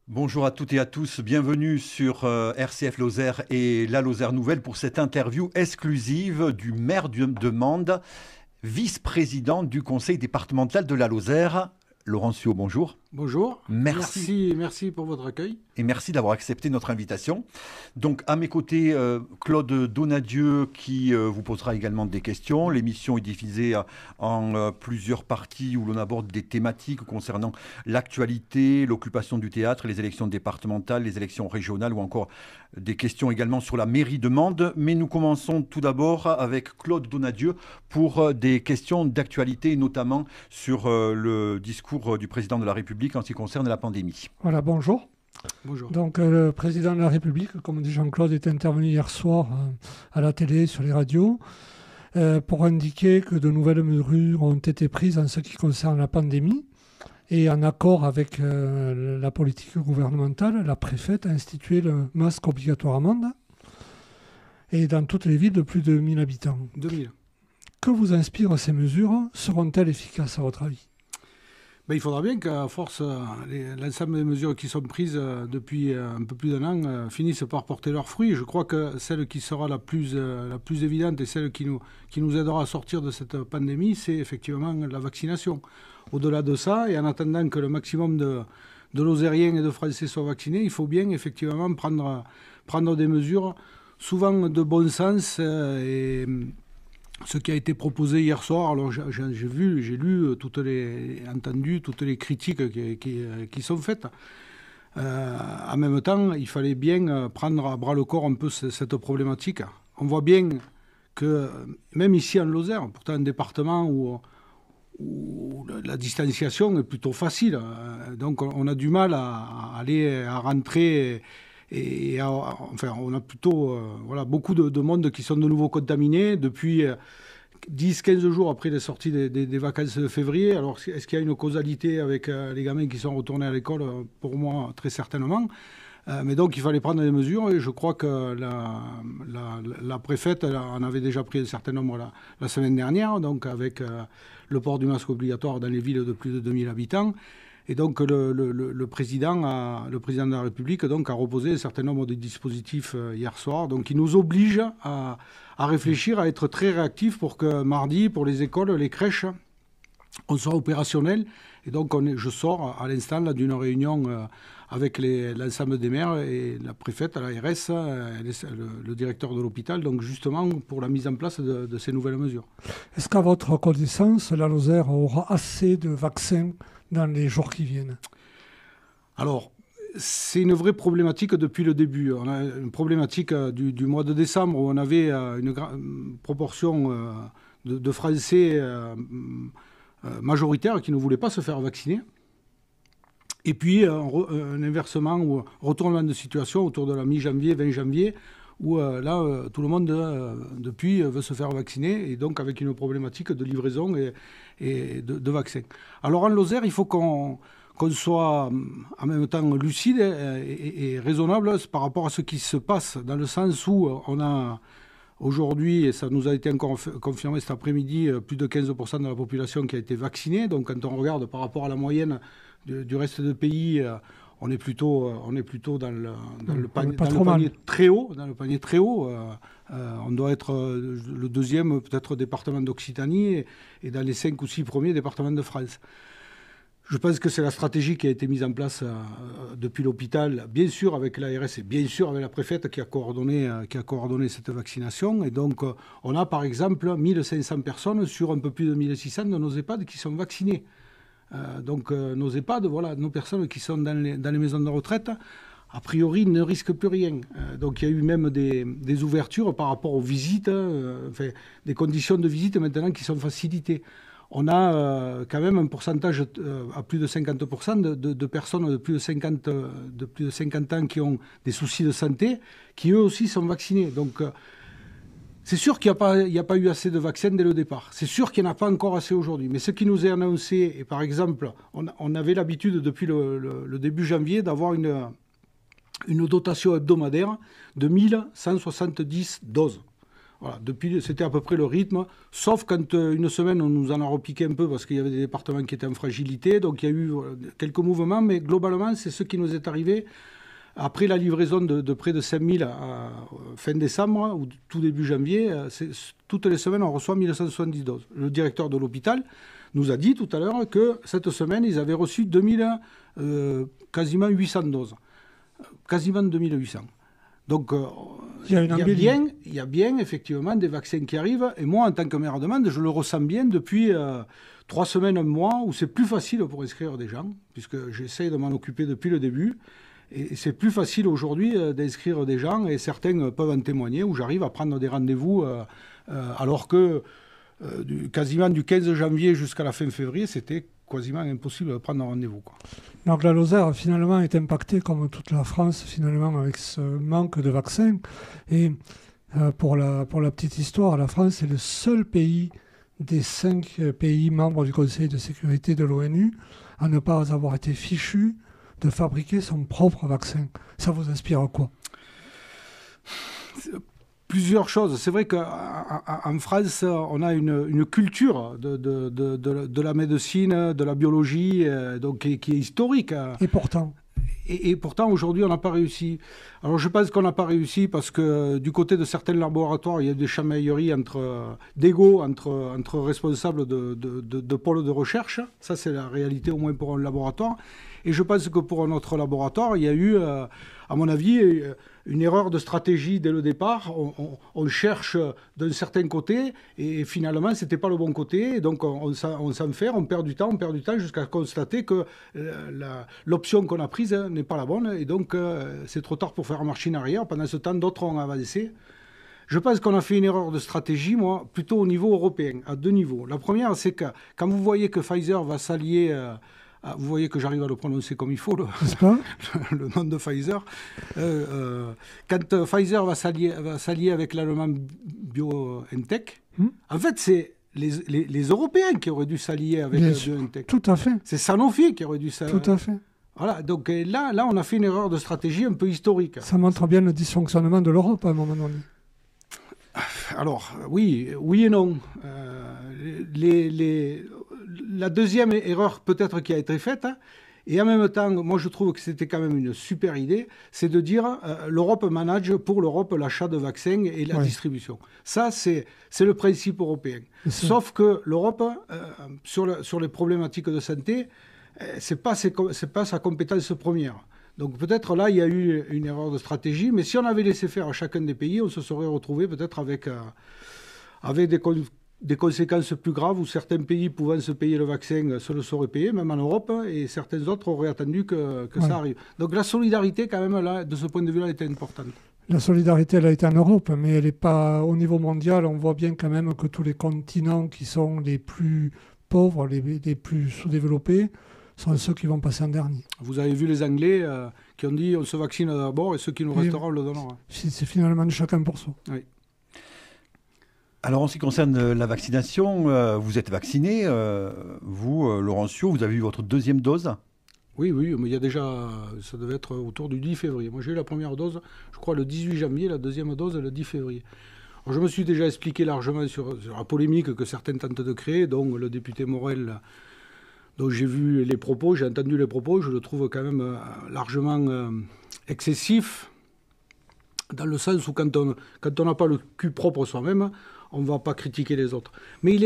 Bonjour à toutes et à tous, bienvenue sur RCF Lozère et la Lozère Nouvelle pour cette interview exclusive du maire de Mende, vice-président du conseil départemental de la Lozère. Laurent Suot, bonjour. Bonjour, Merci. merci pour votre accueil. Et merci d'avoir accepté notre invitation. Donc à mes côtés, Claude Donadieu qui vous posera également des questions. L'émission est diffusée en plusieurs parties où l'on aborde des thématiques concernant l'actualité, l'occupation du théâtre, les élections départementales, les élections régionales ou encore des questions également sur la mairie de Mende. Mais nous commençons tout d'abord avec Claude Donadieu pour des questions d'actualité, notamment sur le discours du président de la République en ce qui concerne la pandémie. Voilà, bonjour. Bonjour. Donc, le président de la République, comme dit Jean-Claude, est intervenu hier soir à la télé, sur les radios, pour indiquer que de nouvelles mesures ont été prises en ce qui concerne la pandémie. Et en accord avec la politique gouvernementale, la préfète a institué le masque obligatoire à Mende et dans toutes les villes de plus de 1000 habitants. 2000. Que vous inspirent ces mesures? Seront-elles efficaces à votre avis? Il faudra bien qu'à force, l'ensemble des mesures qui sont prises depuis un peu plus d'un an finissent par porter leurs fruits. Je crois que celle qui sera la plus évidente et celle qui nous aidera à sortir de cette pandémie, c'est effectivement la vaccination. Au-delà de ça, et en attendant que le maximum de Lozériens et de Français soient vaccinés, il faut bien effectivement prendre des mesures souvent de bon sens et ce qui a été proposé hier soir. Alors j'ai lu, entendu toutes les critiques qui sont faites. En même temps, il fallait bien prendre à bras le corps un peu cette problématique. On voit bien que, même ici en Lozère, pourtant un département où la distanciation est plutôt facile, donc on a du mal à rentrer. Enfin, on a plutôt beaucoup de monde qui sont de nouveau contaminés depuis 10-15 jours après la sortie des vacances de février. Alors, est-ce qu'il y a une causalité avec les gamins qui sont retournés à l'école? Pour moi, très certainement. Mais donc, il fallait prendre des mesures et je crois que la préfète en avait déjà pris un certain nombre la semaine dernière, donc avec le port du masque obligatoire dans les villes de plus de 2000 habitants. Et donc le président de la République donc, a reposé un certain nombre de dispositifs hier soir. Donc il nous oblige à réfléchir, à être très réactifs pour que mardi, pour les écoles, les crèches, on soit opérationnel. Et donc je sors à l'instant d'une réunion avec l'ensemble des maires et la préfète, l'ARS, le directeur de l'hôpital, donc justement pour la mise en place de ces nouvelles mesures. Est-ce qu'à votre connaissance, la Lozère aura assez de vaccins dans les jours qui viennent? Alors, c'est une vraie problématique depuis le début. On a une problématique du mois de décembre où on avait une proportion de Français majoritaires qui ne voulaient pas se faire vacciner. Et puis un inversement ou un retournement de situation autour de la mi-janvier, 20 janvier, où tout le monde depuis veut se faire vacciner, et donc avec une problématique de livraison et de vaccins. Alors en Lozère, il faut qu'on soit en même temps lucide et raisonnable par rapport à ce qui se passe, dans le sens où on a aujourd'hui, et ça nous a été encore confirmé cet après-midi, plus de 15% de la population qui a été vaccinée. Donc quand on regarde par rapport à la moyenne du reste du pays, on est plutôt dans le panier très haut. Dans le panier très haut, on doit être le deuxième peut-être département d'Occitanie et dans les 5 ou 6 premiers départements de France. Je pense que c'est la stratégie qui a été mise en place depuis l'hôpital, bien sûr avec l'ARS et bien sûr avec la préfète qui a coordonné cette vaccination. Et donc on a par exemple 1500 personnes sur un peu plus de 1600 de nos EHPAD qui sont vaccinées. Donc nos EHPAD, nos personnes qui sont dans les maisons de retraite, a priori ne risquent plus rien. Donc il y a eu même des ouvertures par rapport aux visites, des conditions de visite maintenant qui sont facilitées. On a quand même un pourcentage à plus de 50% de personnes de plus de 50 ans qui ont des soucis de santé, qui eux aussi sont vaccinés. Donc c'est sûr qu'il n'y a pas eu assez de vaccins dès le départ. C'est sûr qu'il n'y en a pas encore assez aujourd'hui. Mais ce qui nous est annoncé, et par exemple, on avait l'habitude depuis le début janvier d'avoir une dotation hebdomadaire de 1170 doses. Voilà, c'était à peu près le rythme, sauf quand une semaine on nous en a repiqué un peu parce qu'il y avait des départements qui étaient en fragilité, donc il y a eu quelques mouvements, mais globalement c'est ce qui nous est arrivé après la livraison de près de 5000 à fin décembre ou tout début janvier. Toutes les semaines on reçoit 1170 doses. Le directeur de l'hôpital nous a dit tout à l'heure que cette semaine ils avaient reçu quasiment 800 doses, quasiment 2800. Donc, il y a bien effectivement des vaccins qui arrivent. Et moi, en tant que maire de Mende, je le ressens bien depuis 3 semaines, un mois, où c'est plus facile pour inscrire des gens, puisque j'essaie de m'en occuper depuis le début. Et c'est plus facile aujourd'hui d'inscrire des gens, et certains peuvent en témoigner, où j'arrive à prendre des rendez-vous, alors que quasiment du 15 janvier jusqu'à la fin février, c'était quasiment impossible de prendre un rendez-vous, quoi. Donc la Lozère, finalement, est impactée, comme toute la France, finalement, avec ce manque de vaccins. Et pour la petite histoire, la France est le seul pays des 5 pays membres du Conseil de sécurité de l'ONU à ne pas avoir été fichu de fabriquer son propre vaccin. Ça vous inspire quoi ? Plusieurs choses. C'est vrai qu'en France, on a une culture de la médecine, de la biologie, donc, qui est historique. Et pourtant, aujourd'hui, on n'a pas réussi. Alors, je pense qu'on n'a pas réussi parce que du côté de certains laboratoires, il y a des chamailleries d'ego entre responsables de pôles de recherche. Ça, c'est la réalité, au moins pour un laboratoire. Et je pense que pour notre laboratoire, il y a eu, à mon avis, une erreur de stratégie dès le départ. On cherche d'un certain côté et finalement, ce n'était pas le bon côté. Et donc, on s'enferme, on perd du temps jusqu'à constater que l'option qu'on a prise n'est pas la bonne. Et donc, c'est trop tard pour faire machine arrière. Pendant ce temps, d'autres ont avancé. Je pense qu'on a fait une erreur de stratégie, moi, plutôt au niveau européen, à 2 niveaux. La première, c'est que quand vous voyez que Pfizer va s'allier... vous voyez que j'arrive à le prononcer comme il faut, le nom de Pfizer. Quand Pfizer va s'allier avec l'allemand BioNTech, en fait, c'est les Européens qui auraient dû s'allier avec BioNTech. Tout à fait. C'est Sanofi qui aurait dû s'allier. Tout à fait. Voilà, donc là, on a fait une erreur de stratégie un peu historique. Ça montre bien le dysfonctionnement de l'Europe à un moment donné. Alors, oui et non. La deuxième erreur peut-être qui a été faite, et en même temps, moi je trouve que c'était quand même une super idée, c'est de dire l'Europe manage pour l'Europe l'achat de vaccins et la distribution. Ça, c'est le principe européen. Sauf que l'Europe, sur les problématiques de santé, c'est pas sa compétence première. Donc peut-être là, il y a eu une erreur de stratégie, mais si on avait laissé faire à chacun des pays, on se serait retrouvé peut-être avec des conséquences plus graves où certains pays pouvant se payer le vaccin se le seraient payé, même en Europe, et certains autres auraient attendu que ça arrive. Donc la solidarité, quand même, là, de ce point de vue-là, était importante. La solidarité, elle a été en Europe, mais elle n'est pas au niveau mondial. On voit bien quand même que tous les continents qui sont les plus pauvres, les plus sous-développés, sont ceux qui vont passer en dernier. Vous avez vu les Anglais qui ont dit on se vaccine d'abord et ceux qui nous resteront le donneront. C'est finalement chacun pour soi. Oui. Alors en ce qui concerne la vaccination, vous êtes vacciné, vous, Laurencio, vous avez eu votre 2e dose ? Oui, mais il y a déjà, ça devait être autour du 10 février. Moi j'ai eu la première dose, je crois le 18 janvier, la 2e dose le 10 février. Alors, je me suis déjà expliqué largement sur la polémique que certains tentent de créer, dont le député Morel, dont j'ai vu les propos, j'ai entendu les propos, je le trouve quand même largement excessif, dans le sens où quand on n'a pas le cul propre soi-même, on ne va pas critiquer les autres. Mais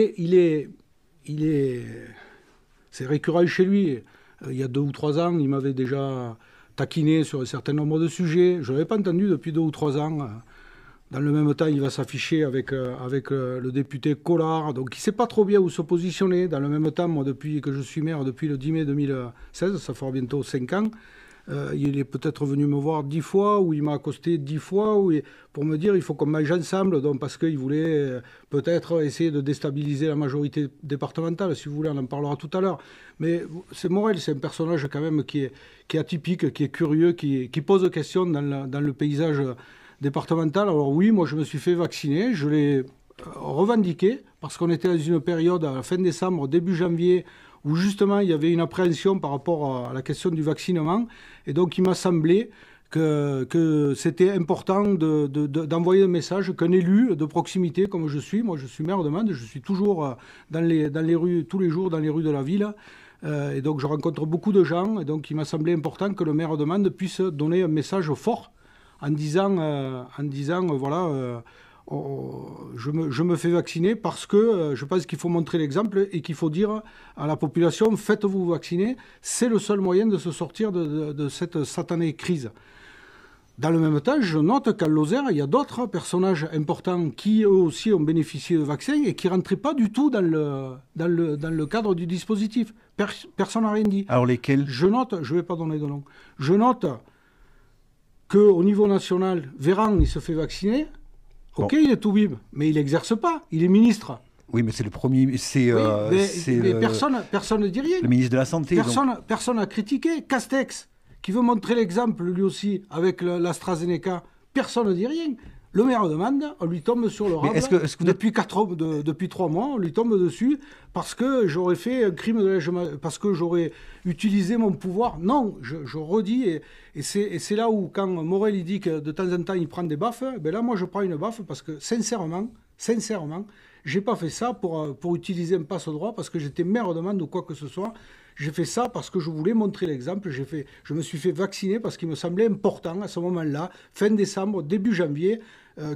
c'est récurrent chez lui. Il y a 2 ou 3 ans, il m'avait déjà taquiné sur un certain nombre de sujets. Je ne l'avais pas entendu depuis 2 ou 3 ans. Dans le même temps, il va s'afficher avec le député Collard. Donc, il ne sait pas trop bien où se positionner. Dans le même temps, moi, depuis que je suis maire, depuis le 10 mai 2016, ça fera bientôt 5 ans, il est peut-être venu me voir 10 fois, ou il m'a accosté 10 fois, pour me dire il faut qu'on mange ensemble, donc, parce qu'il voulait peut-être essayer de déstabiliser la majorité départementale. Si vous voulez, on en parlera tout à l'heure. Mais c'est Morel, c'est un personnage quand même qui est atypique, qui est curieux, qui pose question dans le paysage départemental. Alors oui, moi je me suis fait vacciner, je l'ai revendiqué, parce qu'on était dans une période à la fin décembre, début janvier, où justement il y avait une appréhension par rapport à la question du vaccinement. Et donc il m'a semblé que c'était important d'envoyer un message qu'un élu de proximité comme je suis, moi je suis maire de Mende, je suis toujours dans les rues, tous les jours dans les rues de la ville, et donc je rencontre beaucoup de gens, et donc il m'a semblé important que le maire de Mende puisse donner un message fort en disant voilà, je me fais vacciner parce que je pense qu'il faut montrer l'exemple et qu'il faut dire à la population, faites-vous vacciner, c'est le seul moyen de se sortir de cette satanée crise. Dans le même temps, je note qu'à Lozère, il y a d'autres personnages importants qui, eux aussi, ont bénéficié de vaccins et qui ne rentraient pas du tout dans le cadre du dispositif. Personne n'a rien dit. Alors lesquels ? Je note, je ne vais pas donner de nom, je note qu'au niveau national, Véran, il se fait vacciner. Ok, il est tout bib, mais il n'exerce pas, il est ministre. Oui, mais c'est le premier... mais personne ne dit rien. Le ministre de la Santé. Personne n'a critiqué. Castex, qui veut montrer l'exemple lui aussi avec l'AstraZeneca, personne ne dit rien. Le maire de Mende, on lui tombe sur le rab. Depuis 3 mois, on lui tombe dessus parce que j'aurais fait un crime de lèse-majesté, parce que j'aurais utilisé mon pouvoir. Non, je redis, et c'est là où, quand Morel il dit que de temps en temps il prend des baffes, ben là moi je prends une baffe parce que sincèrement, j'ai pas fait ça pour utiliser un passe-droit parce que j'étais maire de Mende ou quoi que ce soit. J'ai fait ça parce que je voulais montrer l'exemple. Je me suis fait vacciner parce qu'il me semblait important à ce moment-là, fin décembre, début janvier,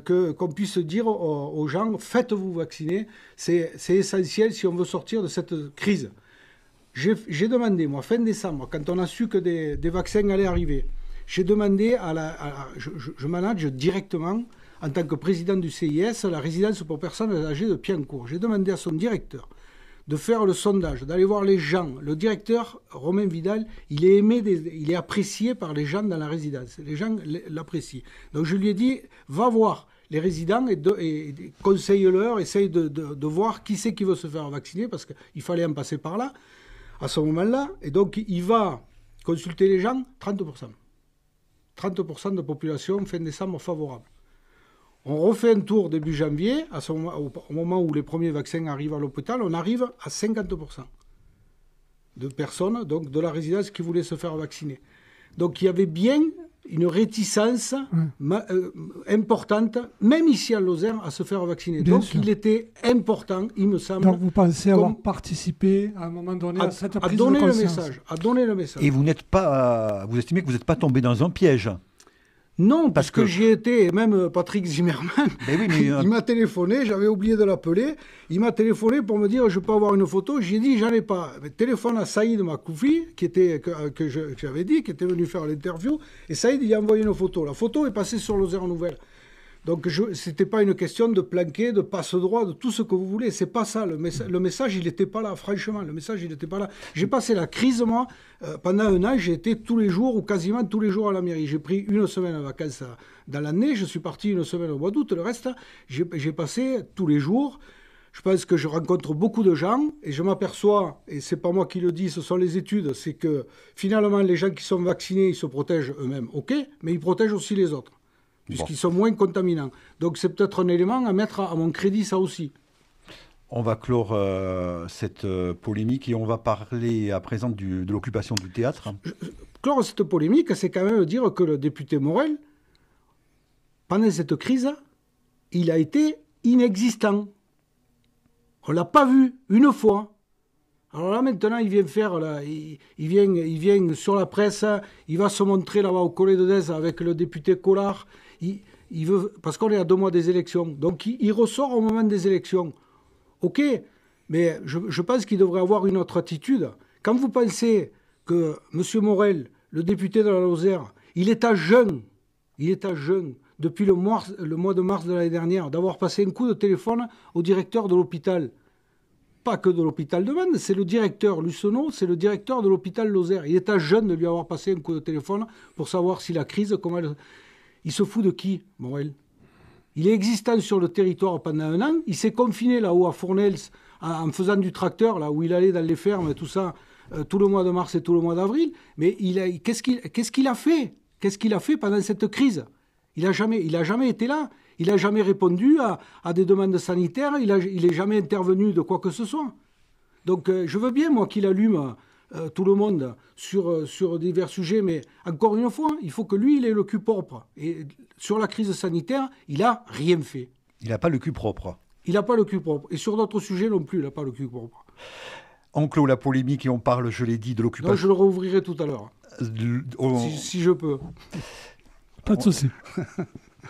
qu'on puisse dire aux gens, faites-vous vacciner. C'est essentiel si on veut sortir de cette crise. J'ai demandé, moi, fin décembre, quand on a su que des vaccins allaient arriver, j'ai demandé je manage directement, en tant que président du CIS, la résidence pour personnes âgées de Piencourt. J'ai demandé à son directeur de faire le sondage, d'aller voir les gens. Le directeur, Romain Vidal, il est apprécié par les gens dans la résidence. Les gens l'apprécient. Donc je lui ai dit, va voir les résidents et conseille-leur, essaye de voir qui c'est qui veut se faire vacciner, parce qu'il fallait en passer par là, à ce moment-là. Et donc il va consulter les gens, 30%. 30% de population, fin décembre, favorable. On refait un tour début janvier, au moment où les premiers vaccins arrivent à l'hôpital, on arrive à 50% de personnes, donc de la résidence, qui voulaient se faire vacciner. Donc il y avait bien une réticence importante, même ici à Lozère, à se faire vacciner. Bien donc sûr. Il était important, il me semble... Donc vous pensez avoir participé à un moment donné à cette prise de conscience. À donner le message. Et vous estimez que vous n'êtes pas tombé dans un piège ? Non, parce que j'y étais, et même Patrick Zimmermann, il m'a téléphoné, j'avais oublié de l'appeler, il m'a téléphoné pour me dire je peux avoir une photo, j'ai dit j'en ai pas. Mais téléphone à Saïd Makoufi, que j'avais dit, qui était venu faire l'interview, et Saïd il a envoyé une photo. La photo est passée sur Lozère Nouvelle. Donc c'était pas une question de planquer, de passe-droit, de tout ce que vous voulez. C'est pas ça. Le message, il n'était pas là. Franchement, le message, il n'était pas là. J'ai passé la crise, moi. Pendant un an, j'ai été tous les jours ou quasiment tous les jours à la mairie. J'ai pris une semaine en vacances dans l'année. Je suis parti une semaine au mois d'août. Le reste, j'ai passé tous les jours. Je pense que je rencontre beaucoup de gens et je m'aperçois, et c'est pas moi qui le dis, ce sont les études, c'est que finalement, les gens qui sont vaccinés, ils se protègent eux-mêmes, ok, mais ils protègent aussi les autres. Puisqu'ils sont moins contaminants. Donc c'est peut-être un élément à mettre à mon crédit, ça aussi. On va clore cette polémique et on va parler à présent de l'occupation du théâtre. Clore cette polémique, c'est quand même dire que le député Morel, pendant cette crise, il a été inexistant. On ne l'a pas vu une fois. Alors là, maintenant, il vient faire, il vient sur la presse, il va se montrer là-bas au Collet de Dez avec le député Collard. Il veut, parce qu'on est à 2 mois des élections. Donc, il ressort au moment des élections. OK, mais je pense qu'il devrait avoir une autre attitude. Quand vous pensez que M. Morel, le député de la Lozère, il est à jeun depuis le mois de mars de l'année dernière, d'avoir passé un coup de téléphone au directeur de l'hôpital. Pas que de l'hôpital de Mende, c'est le directeur Lucenot, c'est le directeur de l'hôpital Lozère. Il est à jeune de lui avoir passé un coup de téléphone pour savoir si la crise, comment elle... Il se fout de qui, Morel? Il est existant sur le territoire pendant un an, il s'est confiné là-haut à Fournels en faisant du tracteur, là où il allait dans les fermes et tout ça, tout le mois de mars et tout le mois d'avril. Mais qu'est-ce qu'il a fait? Qu'est-ce qu'il a fait pendant cette crise? Il a jamais été là. Il n'a jamais répondu à des demandes sanitaires. Il n'est jamais intervenu de quoi que ce soit. Donc je veux bien, moi, qu'il allume tout le monde sur divers sujets, mais encore une fois, il faut que lui, il ait le cul propre. Et sur la crise sanitaire, il n'a rien fait. Il n'a pas le cul propre. Il n'a pas le cul propre. Et sur d'autres sujets non plus, il n'a pas le cul propre. On clôt la polémique et on parle, je l'ai dit, de l'occupation. Je le rouvrirai tout à l'heure, si je peux. Pas de souci.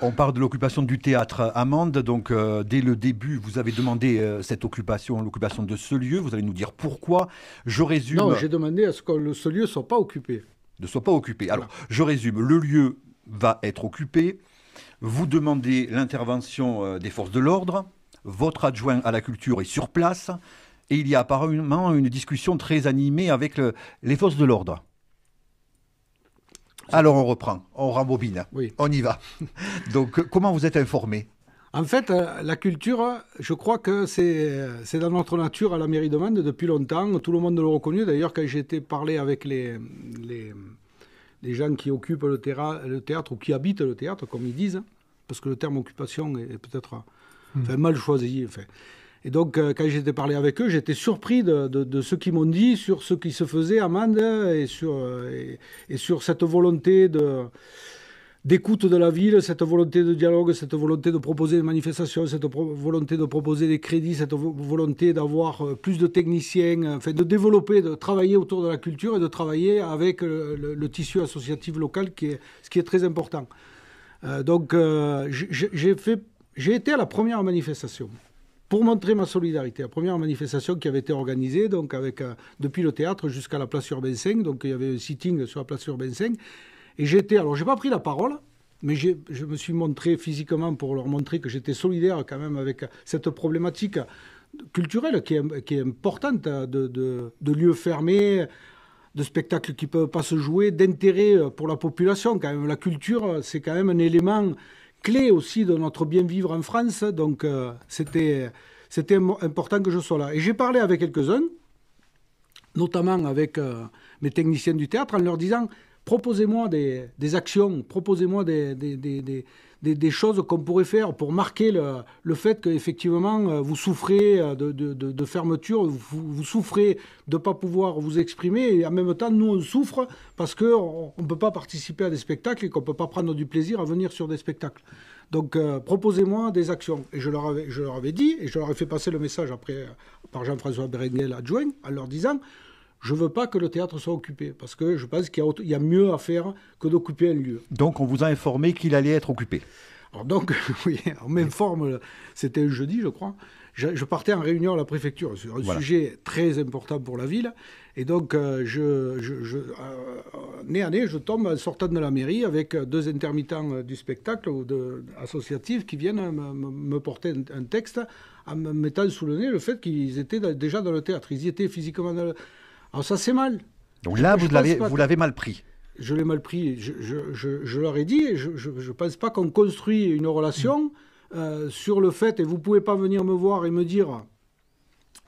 On parle de l'occupation du théâtre Amande. Donc, dès le début, vous avez demandé cette occupation, l'occupation de ce lieu. Vous allez nous dire pourquoi. Je résume. Non, j'ai demandé à ce que ce lieu ne soit pas occupé. Ne soit pas occupé. Alors, je résume. Le lieu va être occupé. Vous demandez l'intervention des forces de l'ordre. Votre adjoint à la culture est sur place. Et il y a apparemment une discussion très animée avec les forces de l'ordre. Alors on reprend, on rembobine, oui. On y va. Donc comment vous êtes informé? En fait, la culture, je crois que c'est dans notre nature à la mairie de Mende depuis longtemps. Tout le monde le reconnaît. D'ailleurs, quand j'ai été parler avec les gens qui occupent le théâtre ou qui habitent le théâtre, comme ils disent, parce que le terme occupation est peut-être mal choisi. Enfin. Et donc, quand j'ai été parler avec eux, j'étais surpris de ce qu'ils m'ont dit sur ce qui se faisait à Mende et sur cette volonté d'écoute de la ville, cette volonté de dialogue, cette volonté de proposer des manifestations, cette volonté de proposer des crédits, cette volonté d'avoir plus de techniciens, enfin de développer, de travailler autour de la culture et de travailler avec le tissu associatif local, ce qui est très important. Donc, j'ai été à la première manifestation pour montrer ma solidarité. La première manifestation qui avait été organisée donc depuis le théâtre jusqu'à la place Urbain 5, donc il y avait un sitting sur la place Urbain 5. Et alors j'ai pas pris la parole, mais je me suis montré physiquement pour leur montrer que j'étais solidaire quand même avec cette problématique culturelle qui est importante de lieux fermés, de spectacles qui ne peuvent pas se jouer, d'intérêt pour la population. Quand même, la culture, c'est quand même un élément clé aussi de notre bien vivre en France. Donc c'était important que je sois là. Et j'ai parlé avec quelques-uns, notamment avec mes techniciens du théâtre, en leur disant... Proposez-moi des actions, proposez-moi des choses qu'on pourrait faire pour marquer le fait qu'effectivement vous souffrez de fermeture, vous souffrez de ne pas pouvoir vous exprimer, et en même temps nous on souffre parce qu'on ne peut pas participer à des spectacles et qu'on ne peut pas prendre du plaisir à venir sur des spectacles. Donc proposez-moi des actions. Et je leur avais dit, et je leur ai fait passer le message après par Jean-François Berenguel adjoint, en leur disant... Je ne veux pas que le théâtre soit occupé, parce que je pense qu'il y a mieux à faire que d'occuper un lieu. Donc on vous a informé qu'il allait être occupé. Alors donc, oui, on m'informe, c'était un jeudi, je crois. Je partais en réunion à la préfecture sur un sujet très important pour la ville. Et donc, nez à nez, je tombe en sortant de la mairie avec deux intermittents du spectacle ou associatifs qui viennent me porter un texte en me mettant sous le nez le fait qu'ils étaient déjà dans le théâtre. Ils y étaient physiquement dans le... Alors ça, c'est mal. Donc là, vous l'avez mal pris. Je l'ai mal pris. Je leur ai dit, je ne pense pas qu'on construit une relation sur le fait, et vous ne pouvez pas venir me voir et me dire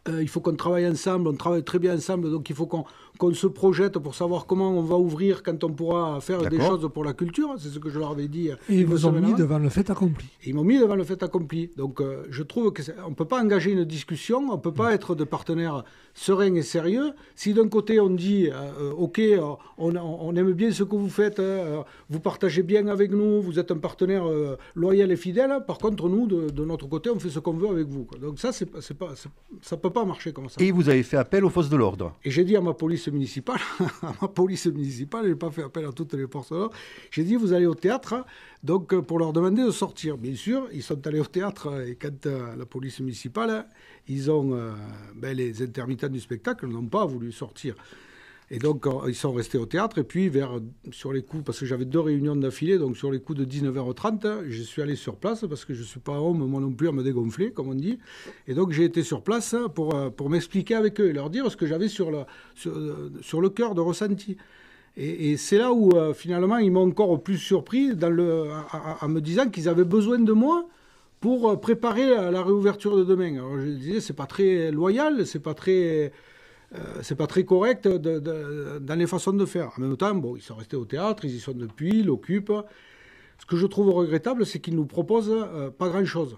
il faut qu'on travaille ensemble, on travaille très bien ensemble, donc il faut qu'on se projette pour savoir comment on va ouvrir quand on pourra faire des choses pour la culture. C'est ce que je leur avais dit. Et ils vous ont mis devant le fait accompli. Ils m'ont mis devant le fait accompli. Donc je trouve qu'on ne peut pas engager une discussion, on ne peut pas être de partenaires sereins et sérieux. Si d'un côté on dit ok, on aime bien ce que vous faites, vous partagez bien avec nous, vous êtes un partenaire loyal et fidèle, par contre nous, de notre côté, on fait ce qu'on veut avec vous. Donc ça, ça ne peut pas marcher comme ça. Et vous avez fait appel aux forces de l'ordre. Et j'ai dit à ma police municipale, je n'ai pas fait appel à toutes les forces de l'ordre, j'ai dit vous allez au théâtre, donc pour leur demander de sortir. Bien sûr, ils sont allés au théâtre et quand la police municipale, ils ont, les intermittents du spectacle n'ont pas voulu sortir. Et donc, ils sont restés au théâtre. Et puis, sur les coups, parce que j'avais 2 réunions d'affilée, donc sur les coups de 19h30, je suis allé sur place, parce que je ne suis pas homme, moi non plus, à me dégonfler, comme on dit. Et donc, j'ai été sur place pour m'expliquer avec eux et leur dire ce que j'avais sur le cœur de ressenti. Et c'est là où, finalement, ils m'ont encore plus surpris en me disant qu'ils avaient besoin de moi pour préparer la réouverture de demain. Alors, je disais, c'est pas très loyal, c'est pas très correct dans les façons de faire. En même temps, ils sont restés au théâtre, ils y sont depuis, ils l'occupent. Ce que je trouve regrettable, c'est qu'ils nous proposent pas grand-chose.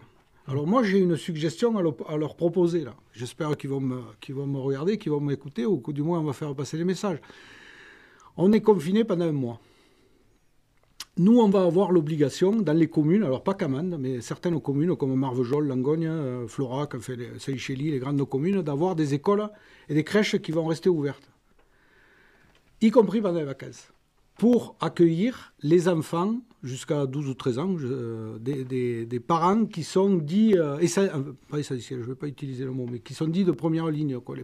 Alors moi, j'ai une suggestion à leur proposer, là. J'espère qu'ils vont me regarder, qu'ils vont m'écouter, ou que du moins on va faire passer les messages. On est confinés pendant un mois. Nous, on va avoir l'obligation, dans les communes, alors pas Camande, mais certaines communes, comme Marvejols, Langogne, Florac, Saint-Chély, les grandes communes, d'avoir des écoles et des crèches qui vont rester ouvertes, y compris pendant les vacances, pour accueillir les enfants, jusqu'à 12 ou 13 ans, des parents qui sont dits, pas essentiels, je ne vais pas utiliser le mot, mais qui sont dits de première ligne, quoi,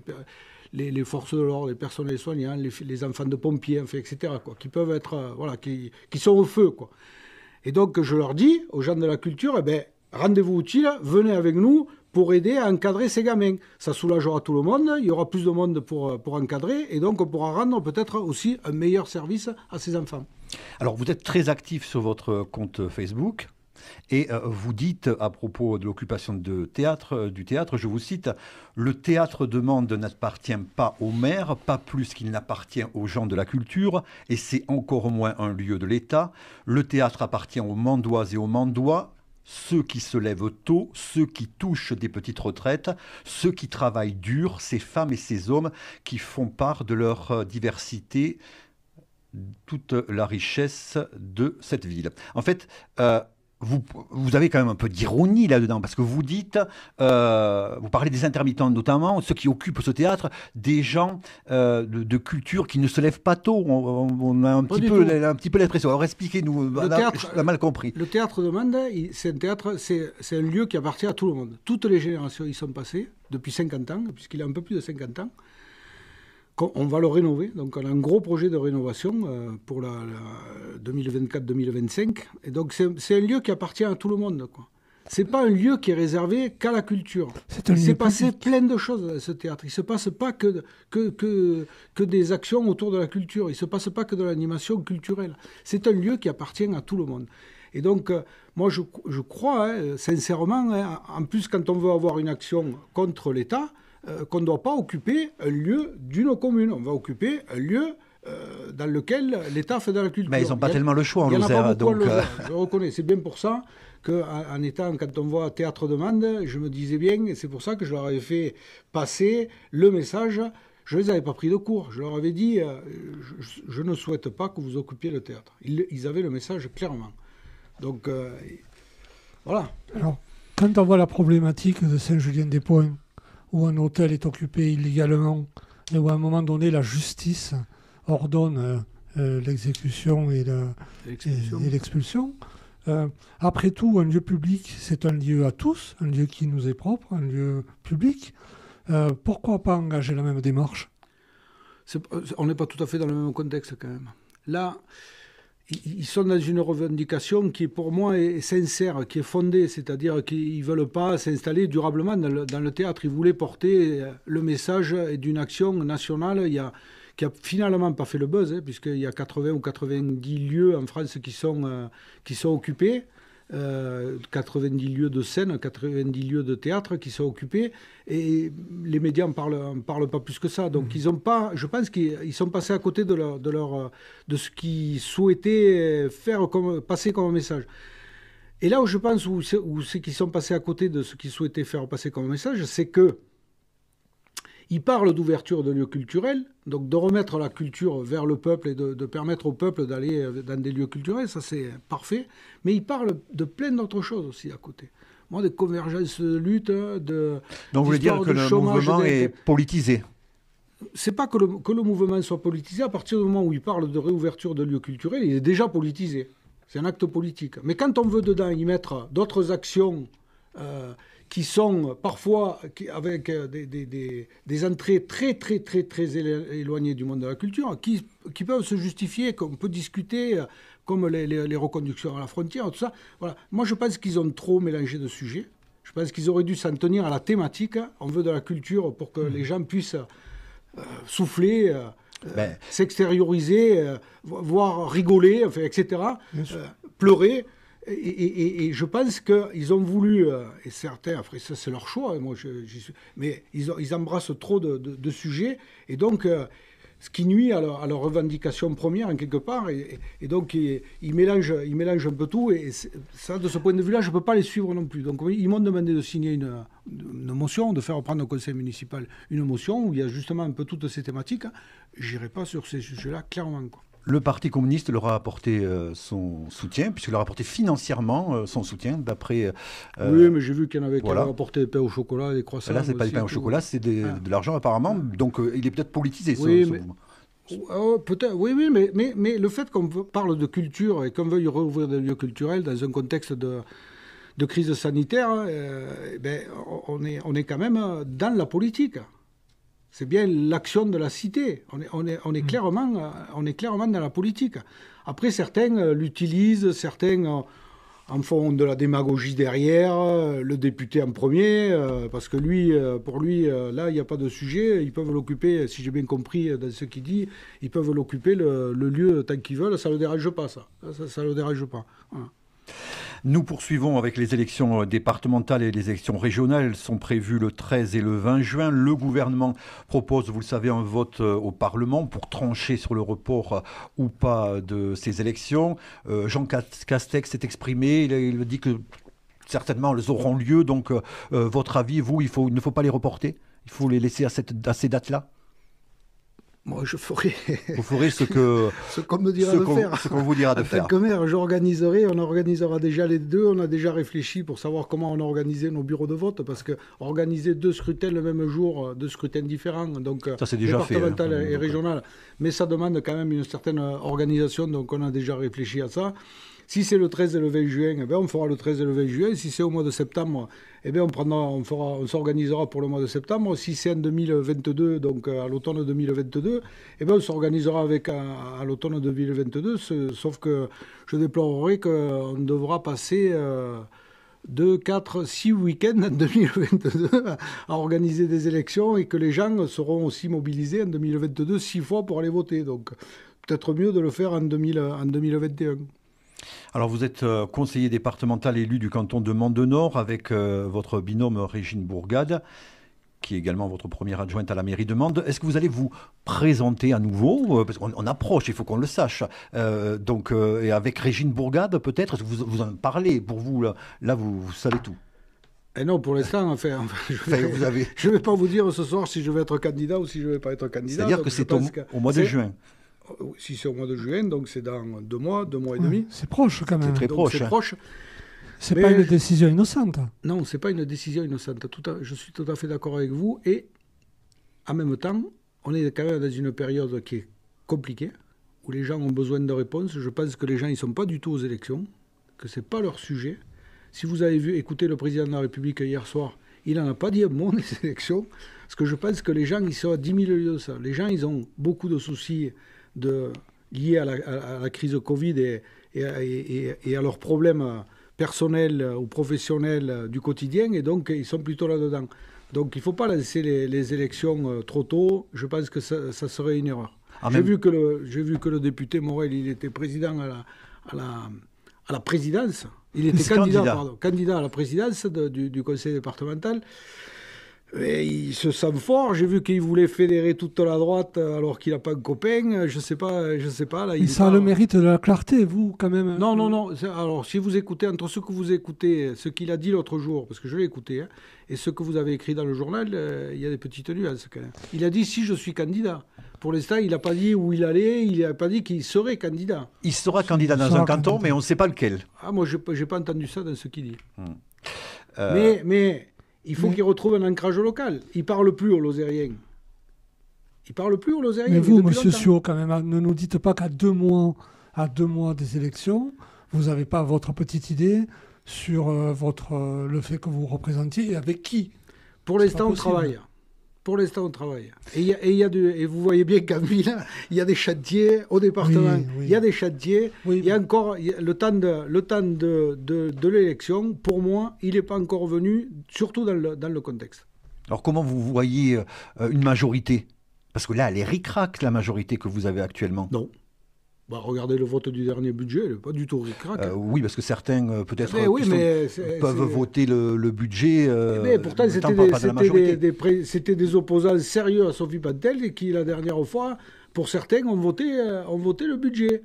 les forces de l'ordre, les personnels soignants, les enfants de pompiers, enfin, etc., quoi, qui peuvent être, qui sont au feu, quoi. Et donc, je leur dis, aux gens de la culture, eh ben, rendez-vous utile, venez avec nous pour aider à encadrer ces gamins. Ça soulagera tout le monde, il y aura plus de monde pour encadrer, et donc on pourra rendre peut-être aussi un meilleur service à ces enfants. Alors, vous êtes très actif sur votre compte Facebook. Et vous dites, à propos de l'occupation du théâtre, je vous cite, « Le théâtre de Mende n'appartient pas au maire, pas plus qu'il n'appartient aux gens de la culture, et c'est encore moins un lieu de l'État. Le théâtre appartient aux Mandoises et aux Mandois, ceux qui se lèvent tôt, ceux qui touchent des petites retraites, ceux qui travaillent dur, ces femmes et ces hommes qui font part de leur diversité, toute la richesse de cette ville. » En fait, vous avez quand même un peu d'ironie là-dedans, parce que vous dites, vous parlez des intermittents notamment, ceux qui occupent ce théâtre, des gens de culture qui ne se lèvent pas tôt. On a un petit peu l'expression. Alors expliquez-nous, on a mal compris. Le théâtre de Mende, c'est un lieu qui appartient à tout le monde. Toutes les générations y sont passées, depuis 50 ans, puisqu'il a un peu plus de 50 ans. On va le rénover, donc on a un gros projet de rénovation pour la 2024-2025. Et donc c'est un lieu qui appartient à tout le monde, quoi. C'est pas un lieu qui est réservé qu'à la culture. Il s'est passé plein de choses dans ce théâtre. Il ne se passe pas que des actions autour de la culture. Il ne se passe pas que de l'animation culturelle. C'est un lieu qui appartient à tout le monde. Et donc, moi, je crois, sincèrement, en plus, quand on veut avoir une action contre l'État, qu'on ne doit pas occuper un lieu d'une commune. On va occuper un lieu dans lequel l'État fait de la culture. Mais ils n'ont pas tellement le choix en Lozère. Je reconnais. C'est bien pour ça qu'en étant, quand on voit Théâtre de Mende, je me disais bien, et c'est pour ça que je leur avais fait passer le message. Je ne les avais pas pris de court. Je leur avais dit, je ne souhaite pas que vous occupiez le théâtre. Ils avaient le message clairement. Donc, voilà. Alors, quand on voit la problématique de Saint-Julien-des-Points, où un hôtel est occupé illégalement, et où à un moment donné, la justice ordonne l'exécution et l'expulsion. Après tout, un lieu public, c'est un lieu à tous, un lieu qui nous est propre, un lieu public. Pourquoi pas engager la même démarche ? On n'est pas tout à fait dans le même contexte quand même. Là, ils sont dans une revendication qui, pour moi, est sincère, qui est fondée, c'est-à-dire qu'ils ne veulent pas s'installer durablement dans le théâtre. Ils voulaient porter le message d'une action nationale qui a finalement pas fait le buzz, puisqu'il y a 80 ou 90 lieux en France qui sont occupés. 90 lieux de scène, 90 lieux de théâtre qui sont occupés, et les médias n'en parlent pas plus que ça. Donc ils ont pas, je pense qu'ils sont passés à côté de ce qu'ils souhaitaient passer comme message. Et là où je pense où c'est qu'ils sont passés à côté de ce qu'ils souhaitaient faire passer comme message, c'est que ils parlent d'ouverture de lieux culturels, donc de remettre la culture vers le peuple et de permettre au peuple d'aller dans des lieux culturels, ça c'est parfait. Mais ils parlent de plein d'autres choses aussi à côté. Moi, de convergence de lutte, de... Donc vous voulez dire que le mouvement est politisé ? C'est pas que le mouvement soit politisé. À partir du moment où il parle de réouverture de lieux culturels, il est déjà politisé. C'est un acte politique. Mais quand on veut dedans y mettre d'autres actions... qui sont parfois avec des entrées très, très, très, très éloignées du monde de la culture, qui peuvent se justifier, qu'on peut discuter, comme les reconductions à la frontière, tout ça. Voilà. Moi, je pense qu'ils ont trop mélangé de sujets. Je pense qu'ils auraient dû s'en tenir à la thématique. On veut de la culture pour que les gens puissent souffler, s'extérioriser, voire rigoler, enfin, etc., pleurer. Et je pense qu'ils ont voulu, et certains, après ça c'est leur choix, moi j'y suis, mais ils embrassent trop de sujets, et donc ce qui nuit à leur revendication première, en quelque part. Et donc, ils mélangent un peu tout. Et ça, de ce point de vue-là, je ne peux pas les suivre non plus. Donc, ils m'ont demandé de signer une motion, de faire prendre au conseil municipal une motion où il y a justement un peu toutes ces thématiques. Je n'irai pas sur ces sujets-là, clairement, quoi. Le Parti communiste leur a apporté son soutien, puisqu'il leur a apporté financièrement son soutien, d'après... oui, mais j'ai vu qu'il y en avait qui avaient apporté des pains au chocolat, des croissants. Là, ce n'est pas des pains au chocolat, c'est de l'argent apparemment. Donc, il est peut-être politisé, oui, ce mouvement. Peut-être, oui, mais le fait qu'on parle de culture et qu'on veuille rouvrir des lieux culturels dans un contexte de crise sanitaire, on est quand même dans la politique. C'est bien l'action de la cité. On est clairement dans la politique. Après, certains l'utilisent, certains en font de la démagogie derrière, le député en premier, parce que pour lui, là, il n'y a pas de sujet. Ils peuvent l'occuper, si j'ai bien compris dans ce qu'il dit, ils peuvent l'occuper le lieu tant qu'ils veulent. Ça ne le dérange pas, ça. Ça ne le dérange pas. Voilà. Nous poursuivons avec les élections départementales et les élections régionales. Elles sont prévues le 13 et le 20 juin. Le gouvernement propose, vous le savez, un vote au Parlement pour trancher sur le report ou pas de ces élections. Jean Castex s'est exprimé. Il dit que certainement elles auront lieu. Donc, votre avis, vous, il ne faut pas les reporter? Il faut les laisser à ces dates-là? Moi, je ferai... Vous ferez ce qu'on me dira de faire. Ce qu'on vous dira de faire. En tant que maire, on organisera déjà les deux. On a déjà réfléchi pour savoir comment on organisait nos bureaux de vote, parce que organiser 2 scrutins le même jour, 2 scrutins différents, donc ça, c'est déjà départemental fait, et régional, mais ça demande quand même une certaine organisation, donc on a déjà réfléchi à ça. Si c'est le 13 et le 20 juin, eh bien, on fera le 13 et le 20 juin. Si c'est au mois de septembre, eh bien, on s'organisera pour le mois de septembre. Si c'est en 2022, donc à l'automne 2022, eh bien, on s'organisera à l'automne 2022. Sauf que je déplorerai qu'on devra passer 2, 4, 6 week-ends en 2022 à organiser des élections et que les gens seront aussi mobilisés en 2022 6 fois pour aller voter. Donc peut-être mieux de le faire en 2021. Alors vous êtes conseiller départemental élu du canton de Mont-de-Nord avec votre binôme Régine Bourgade, qui est également votre première adjointe à la mairie de Mende. Est-ce que vous allez vous présenter à nouveau? Parce qu'on approche, il faut qu'on le sache. Et avec Régine Bourgade, peut-être, est-ce que vous en parlez? Pour vous, là vous savez tout. Et non, pour l'instant, je ne vais pas vous dire ce soir si je vais être candidat ou si je ne vais pas être candidat. C'est-à-dire que c'est au mois de juin. Si c'est au mois de juin, donc c'est dans 2 mois et demi. C'est proche quand même. C'est très proche. C'est proche. C'est pas une décision innocente. Non, c'est pas une décision innocente. Je suis tout à fait d'accord avec vous. Et en même temps, on est quand même dans une période qui est compliquée, où les gens ont besoin de réponses. Je pense que les gens ne sont pas du tout aux élections, que ce n'est pas leur sujet. Si vous avez écouté le président de la République hier soir, il n'en a pas dit un mot des élections, parce que je pense que les gens, ils sont à 10 000 lieues de ça. Les gens, ils ont beaucoup de soucis liés à la crise Covid et à leurs problèmes personnels ou professionnels du quotidien, et donc ils sont plutôt là-dedans. Donc il ne faut pas lancer les élections trop tôt, je pense que ça serait une erreur. J'ai vu que le député Morel, il était président à la présidence, il était candidat à la présidence du conseil départemental. Et il se sent fort. J'ai vu qu'il voulait fédérer toute la droite alors qu'il n'a pas de copain. Je sais pas. Là, ça a le mérite de la clarté, vous, quand même. Non. Alors, si vous écoutez, entre ce que vous écoutez, ce qu'il a dit l'autre jour, parce que je l'ai écouté, et ce que vous avez écrit dans le journal, il y a des petites nuances quand même. Il a dit si je suis candidat. Pour l'instant, il n'a pas dit où il allait, il n'a pas dit qu'il serait candidat. Il sera candidat dans un canton, mais on ne sait pas lequel. Ah, moi, je n'ai pas entendu ça dans ce qu'il dit. Mais il faut qu'il retrouve un ancrage local. Il ne parle plus aux Lozériens. Mais vous, monsieur Ciot, quand même, ne nous dites pas qu'à 2 mois des élections, vous n'avez pas votre petite idée sur le fait que vous représentiez et avec qui. Pour l'instant, on travaille. Et vous voyez bien qu'en ville, il y a des chantiers au département. Oui. Il y a des chantiers. Oui, il y a encore le temps de l'élection. Pour moi, il n'est pas encore venu, surtout dans le contexte. Alors comment vous voyez une majorité? Parce que là, elle est ric-rac, la majorité que vous avez actuellement. Non. Regardez le vote du dernier budget, il n'est pas du tout ric-rac. Oui, parce que certains, peut-être, peuvent voter le budget. Mais pourtant, c'était des opposants sérieux à Sophie Pantel et qui, la dernière fois, pour certains, ont voté le budget.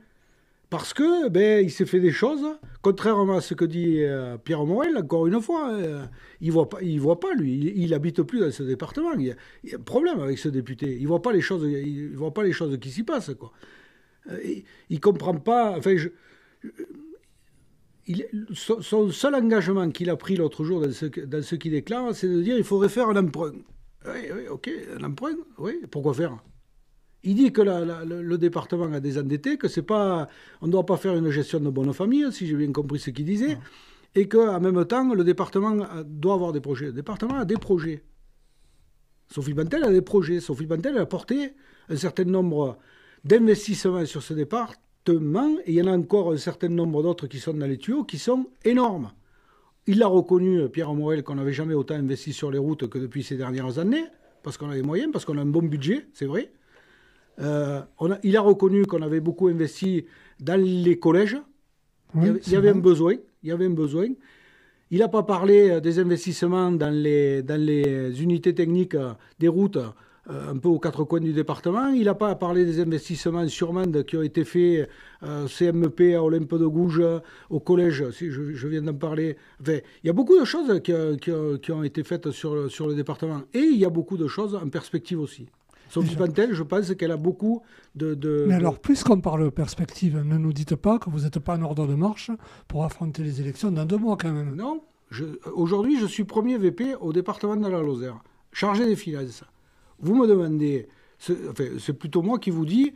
Parce que il s'est fait des choses, contrairement à ce que dit Pierre Morel, encore une fois, il voit pas lui, il habite plus dans ce département. Il y a un problème avec ce député. Il voit pas les choses qui s'y passent, quoi. Il comprend pas. Enfin, son seul engagement qu'il a pris l'autre jour dans ce qu'il déclare, c'est de dire il faudrait faire un emprunt. Oui, ok, un emprunt, oui, pourquoi faire? Il dit que le département a désendetté, que c'est pas, on ne doit pas faire une gestion de bonne famille, si j'ai bien compris ce qu'il disait, et qu'en même temps, le département doit avoir des projets. Le département a des projets. Sophie Bantel a des projets. Sophie Bantel a porté un certain nombre d'investissements sur ce département, et il y en a encore un certain nombre d'autres qui sont dans les tuyaux, qui sont énormes. Il a reconnu, Pierre Morel, qu'on n'avait jamais autant investi sur les routes que depuis ces dernières années, parce qu'on a les moyens, parce qu'on a un bon budget, c'est vrai. Il a reconnu qu'on avait beaucoup investi dans les collèges. Oui, il y avait un besoin. Il n'a pas parlé des investissements dans les unités techniques des routes, un peu aux quatre coins du département. Il n'a pas parlé des investissements sur Mende qui ont été faits CMP à Olympe de Gouges, au collège, si je viens d'en parler. Enfin, il y a beaucoup de choses qui ont été faites sur le département. Et il y a beaucoup de choses en perspective aussi. Sophie Bantel, je pense qu'elle a beaucoup de... Mais alors, puisqu'on parle de perspective, ne nous dites pas que vous n'êtes pas en ordre de marche pour affronter les élections dans 2 mois quand même. Non, aujourd'hui je suis premier VP au département de la Lozère, chargé des finances. Vous me demandez, c'est plutôt moi qui vous dis,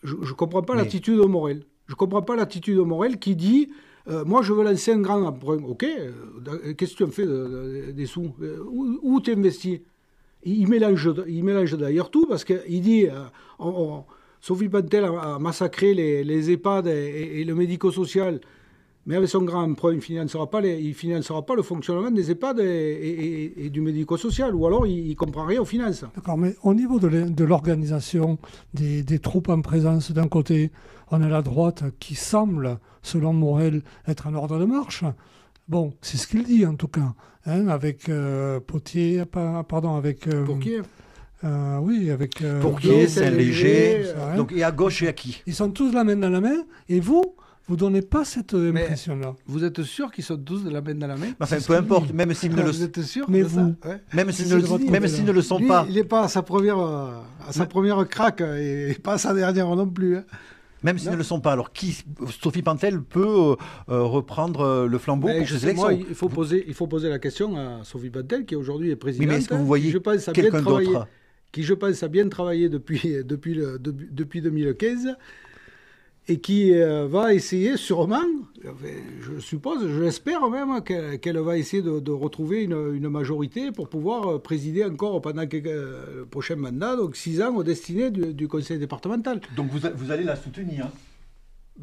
je ne comprends pas l'attitude de Morel. Je ne comprends pas l'attitude de Morel qui dit, moi je veux lancer un grand emprunt. Ok, qu'est-ce que tu en fais des sous? Où tu investis? Il mélange d'ailleurs tout, parce qu'il dit Sophie Bantel a massacré les EHPAD et le médico-social, mais avec son grand emprunt, il ne financera pas le fonctionnement des EHPAD et du médico-social, ou alors il ne comprend rien aux finances. D'accord, mais au niveau de l'organisation des troupes en présence, d'un côté, on a la droite qui semble, selon Morel, être en ordre de marche. Bon, c'est ce qu'il dit en tout cas, hein, avec Potier, avec... Pourquier oui, avec... Pourquier, Saint-Léger, donc, et à gauche et à qui? Ils sont tous la main dans la main, et vous donnez pas cette impression-là. Vous êtes sûr qu'ils sont tous de la main dans la main? Enfin, peu importe, même s'ils ne le sont. Vous êtes sûr? Mais vous, ouais. Même s'ils ne le sont pas. Il n'est pas à sa première craque, et pas à sa dernière non plus. Hein. Même s'ils ne le sont pas. Alors, Sophie Bantel peut reprendre le flambeau pour ces élections? Il faut poser la question à Sophie Bantel, qui aujourd'hui est présidente. Oui, mais est-ce que vous voyez quelqu'un d'autre qui, je pense, a bien travaillé depuis 2015 et qui va essayer sûrement, je suppose, je l'espère même, qu'elle va essayer de retrouver une majorité pour pouvoir présider encore pendant le prochain mandat, donc 6 ans aux destinées du conseil départemental. Donc vous allez la soutenir?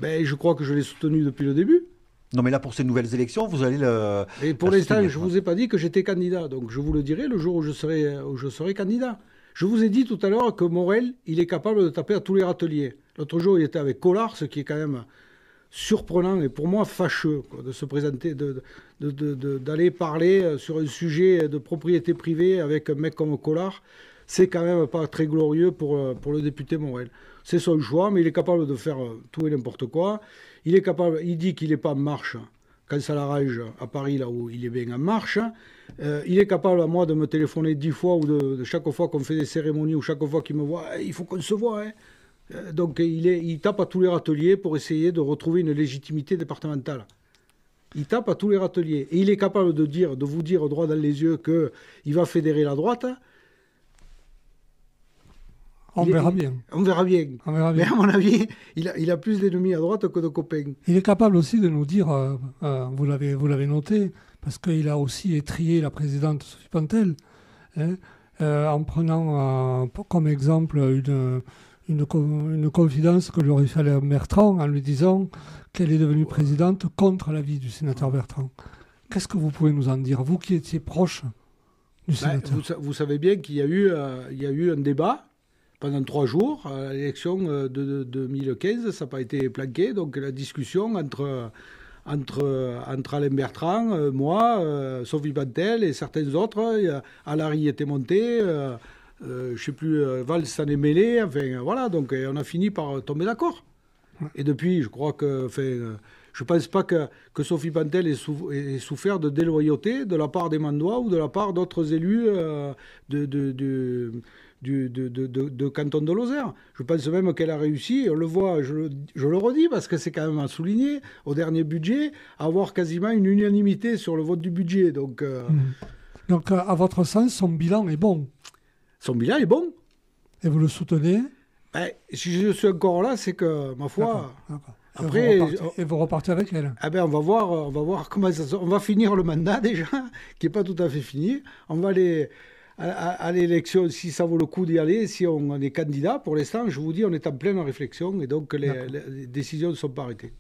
Je crois que je l'ai soutenue depuis le début. Non, mais là, pour ces nouvelles élections, vous allez le... Et pour l'instant, je ne vous ai pas dit que j'étais candidat, donc je vous le dirai le jour où je serai candidat. Je vous ai dit tout à l'heure que Morel, il est capable de taper à tous les râteliers. L'autre jour, il était avec Collard, ce qui est quand même surprenant et pour moi fâcheux, quoi, de se présenter, d'aller parler sur un sujet de propriété privée avec un mec comme Collard. C'est quand même pas très glorieux pour le député Morel. C'est son choix, mais il est capable de faire tout et n'importe quoi. Il dit qu'il n'est pas en marche quand ça l'arrange à Paris, là où il est bien en marche. Il est capable à moi de me téléphoner 10 fois ou de chaque fois qu'on fait des cérémonies ou chaque fois qu'il me voit, il faut qu'on se voit. Hein. Donc il tape à tous les râteliers pour essayer de retrouver une légitimité départementale. Il tape à tous les râteliers. Et il est capable de vous dire droit dans les yeux qu'il va fédérer la droite. On verra bien. Mais à mon avis, il a plus d'ennemis à droite que de copains. Il est capable aussi de nous dire, vous l'avez noté, parce qu'il a aussi étrillé la présidente Sophie Bantel, hein, en prenant comme exemple une confidence que lui aurait fait à Bertrand, en lui disant qu'elle est devenue présidente contre l'avis du sénateur Bertrand. Qu'est-ce que vous pouvez nous en dire, vous qui étiez proche du sénateur? Vous savez bien qu'il y a eu un débat pendant 3 jours à l'élection de 2015, ça n'a pas été planqué, donc la discussion entre Alain Bertrand, moi, Sophie Bantel et certains autres, Alary était monté, je ne sais plus, Valls s'en est mêlé, enfin voilà, donc on a fini par tomber d'accord. Et depuis, je crois que, je ne pense pas que Sophie Pantel ait souffert de déloyauté de la part des Mandois ou de la part d'autres élus de canton de Lozère. Je pense même qu'elle a réussi, on le voit, je le redis parce que c'est quand même à souligner, au dernier budget, à avoir quasiment une unanimité sur le vote du budget. Donc, à votre sens, son bilan est bon? Son bilan est bon. Et vous le soutenez? Si je suis encore là, c'est que, ma foi... D'accord. Après, et vous repartez avec elle. On va voir comment ça. On va finir le mandat déjà, qui n'est pas tout à fait fini. On va aller à l'élection si ça vaut le coup d'y aller, si on est candidat. Pour l'instant, je vous dis, on est en pleine réflexion et donc les décisions ne sont pas arrêtées.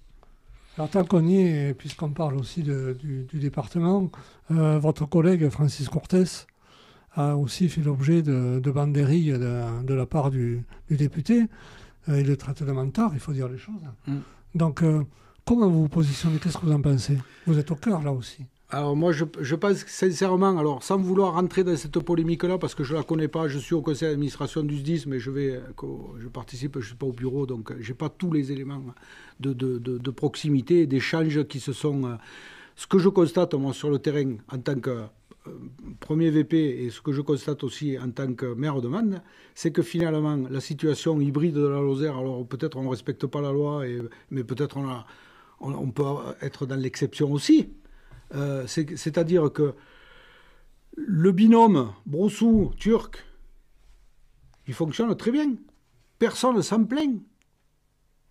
Alors tant qu'on y est, puisqu'on parle aussi du département, votre collègue Francis Cortès a aussi fait l'objet de banderilles de la part du député. Il le traite de mentard, il faut dire les choses. Donc, comment vous vous positionnez? Qu'est-ce que vous en pensez? Vous êtes au cœur, là aussi. Alors, moi, je pense sincèrement, alors, sans vouloir rentrer dans cette polémique-là, parce que je ne la connais pas, je suis au conseil d'administration du SDIS, mais je participe, je ne suis pas au bureau, donc je n'ai pas tous les éléments de proximité et d'échanges qui se sont... ce que je constate, moi, sur le terrain, en tant que premier VP, et ce que je constate aussi en tant que maire de Mende, c'est que finalement, la situation hybride de la Lozère, alors peut-être on ne respecte pas la loi, mais peut-être on peut être dans l'exception aussi. C'est-à-dire que le binôme Broussou-Turc, il fonctionne très bien. Personne ne s'en plaint.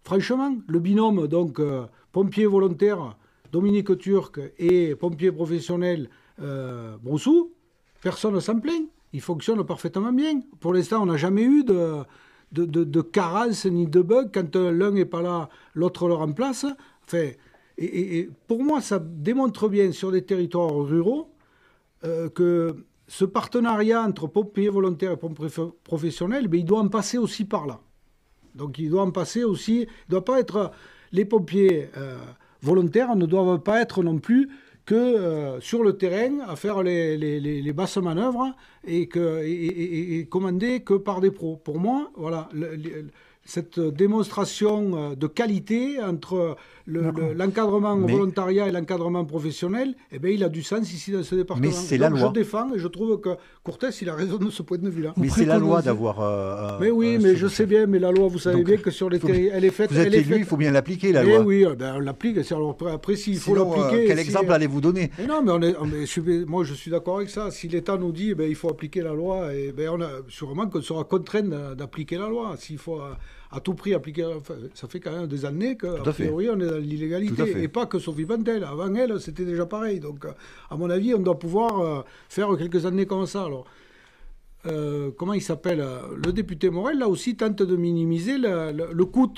Franchement, le binôme, donc, pompier volontaire, Dominique Turc, et pompier professionnel, Broussou, personne ne s'en plaint. Il fonctionne parfaitement bien. Pour l'instant, on n'a jamais eu de carence ni de bug. Quand l'un n'est pas là, l'autre le remplace. Enfin, et pour moi, ça démontre bien sur des territoires ruraux que ce partenariat entre pompiers volontaires et pompiers professionnels, il doit en passer aussi par là. Donc il doit en passer aussi... Il ne doit pas être... Les pompiers volontaires ne doivent pas être non plus que sur le terrain à faire les basses manœuvres et commander que par des pros. Pour moi, voilà, cette démonstration de qualité entre l'encadrement volontariat et l'encadrement professionnel, il a du sens ici dans ce département. Mais c'est la loi. Je défends et je trouve que Cortès, il a raison de ce point de vue-là. Mais c'est la loi d'avoir... mais oui, mais je sais bien, mais la loi, vous savez bien que sur les territoires, elle est faite... Vous êtes élu, il faut bien l'appliquer, la loi. Oui, on l'applique. Alors, après, s'il faut l'appliquer... Quel exemple allez-vous donner? Non, mais moi, je suis d'accord avec ça. Si l'État nous dit il faut appliquer la loi, sûrement qu'on sera contraint d'appliquer la loi. S'il faut à tout prix appliquer... ça fait quand même des années qu'a priori, on est dans l'illégalité. Et pas que Sophie Pantel. Avant elle, c'était déjà pareil. Donc, à mon avis, on doit pouvoir faire quelques années comme ça. Alors, comment il s'appelle? Le député Morel, là aussi, tente de minimiser le coût.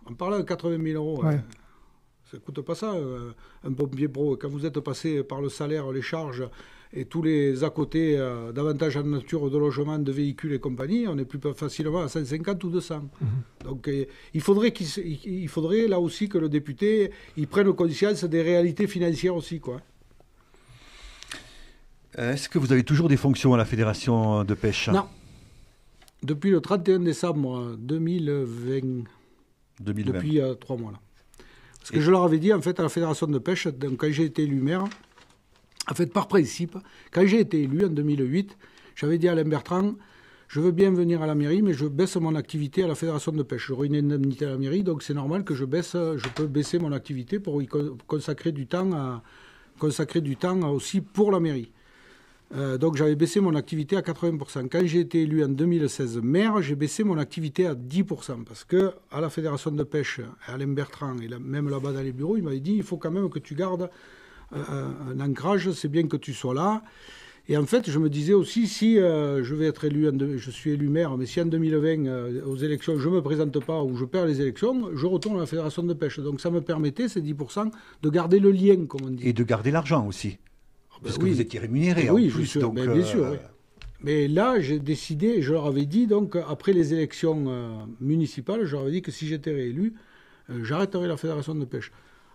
En parlant de 80 000 euros. Ouais. Ça ne coûte pas ça, un pompier pro. Quand vous êtes passé par le salaire, les charges et tous les à côté d'avantages en nature, de logement, de véhicules et compagnie, on est plus facilement à 150 ou 200. Donc il faudrait là aussi que le député il prenne conscience des réalités financières aussi, quoi. Est-ce que vous avez toujours des fonctions à la Fédération de pêche? Non. Depuis le 31 décembre 2020. Depuis 3 mois là. Parce que je leur avais dit, en fait, à la Fédération de pêche, donc, quand j'ai été élu maire, en fait, par principe, quand j'ai été élu en 2008, j'avais dit à Alain Bertrand, je veux bien venir à la mairie, mais je baisse mon activité à la Fédération de pêche. J'aurai une indemnité à la mairie, donc c'est normal que je peux baisser mon activité pour y consacrer du temps aussi pour la mairie. Donc j'avais baissé mon activité à 80%. Quand j'ai été élu en 2016 maire, j'ai baissé mon activité à 10%. Parce qu'à la Fédération de pêche, Alain Bertrand, et même là-bas dans les bureaux, il m'avait dit, il faut quand même que tu gardes un ancrage, c'est bien que tu sois là. Et en fait, je me disais aussi, si je vais être élu, je suis élu maire, mais si en 2020, aux élections, je ne me présente pas ou je perds les élections, je retourne à la Fédération de pêche. Donc ça me permettait, ces 10%, de garder le lien, comme on dit. Et de garder l'argent aussi. Parce que vous étiez rémunéré oui, en plus. Bien sûr, donc, bien sûr. Oui. Mais là, j'ai décidé, je leur avais dit, donc, après les élections municipales, je leur avais dit que si j'étais réélu, j'arrêterais la Fédération de pêche.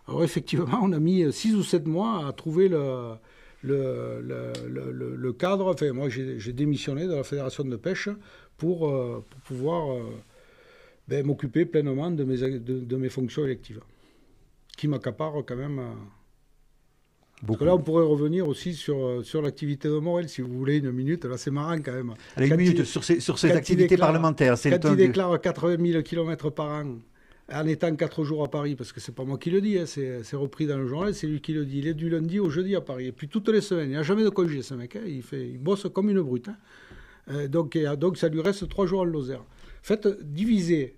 Alors effectivement, on a mis 6 ou 7 mois à trouver le cadre. Enfin, moi, j'ai démissionné de la Fédération de pêche pour pouvoir m'occuper pleinement de mes fonctions électives, qui m'accaparent quand même. Parce que là, on pourrait revenir aussi sur l'activité de Morel, si vous voulez, une minute. Là, c'est marrant quand même. Allez, une minute sur ces activités parlementaires. Quand il déclare 80 000 km par an, en étant 4 jours à Paris, parce que c'est pas moi qui le dis, hein, c'est repris dans le journal, c'est lui qui le dit. Il est du lundi au jeudi à Paris. Et puis toutes les semaines, il n'a jamais de congé, ce mec. Hein, il bosse comme une brute. Hein. Donc ça lui reste 3 jours en Lozère. Faites diviser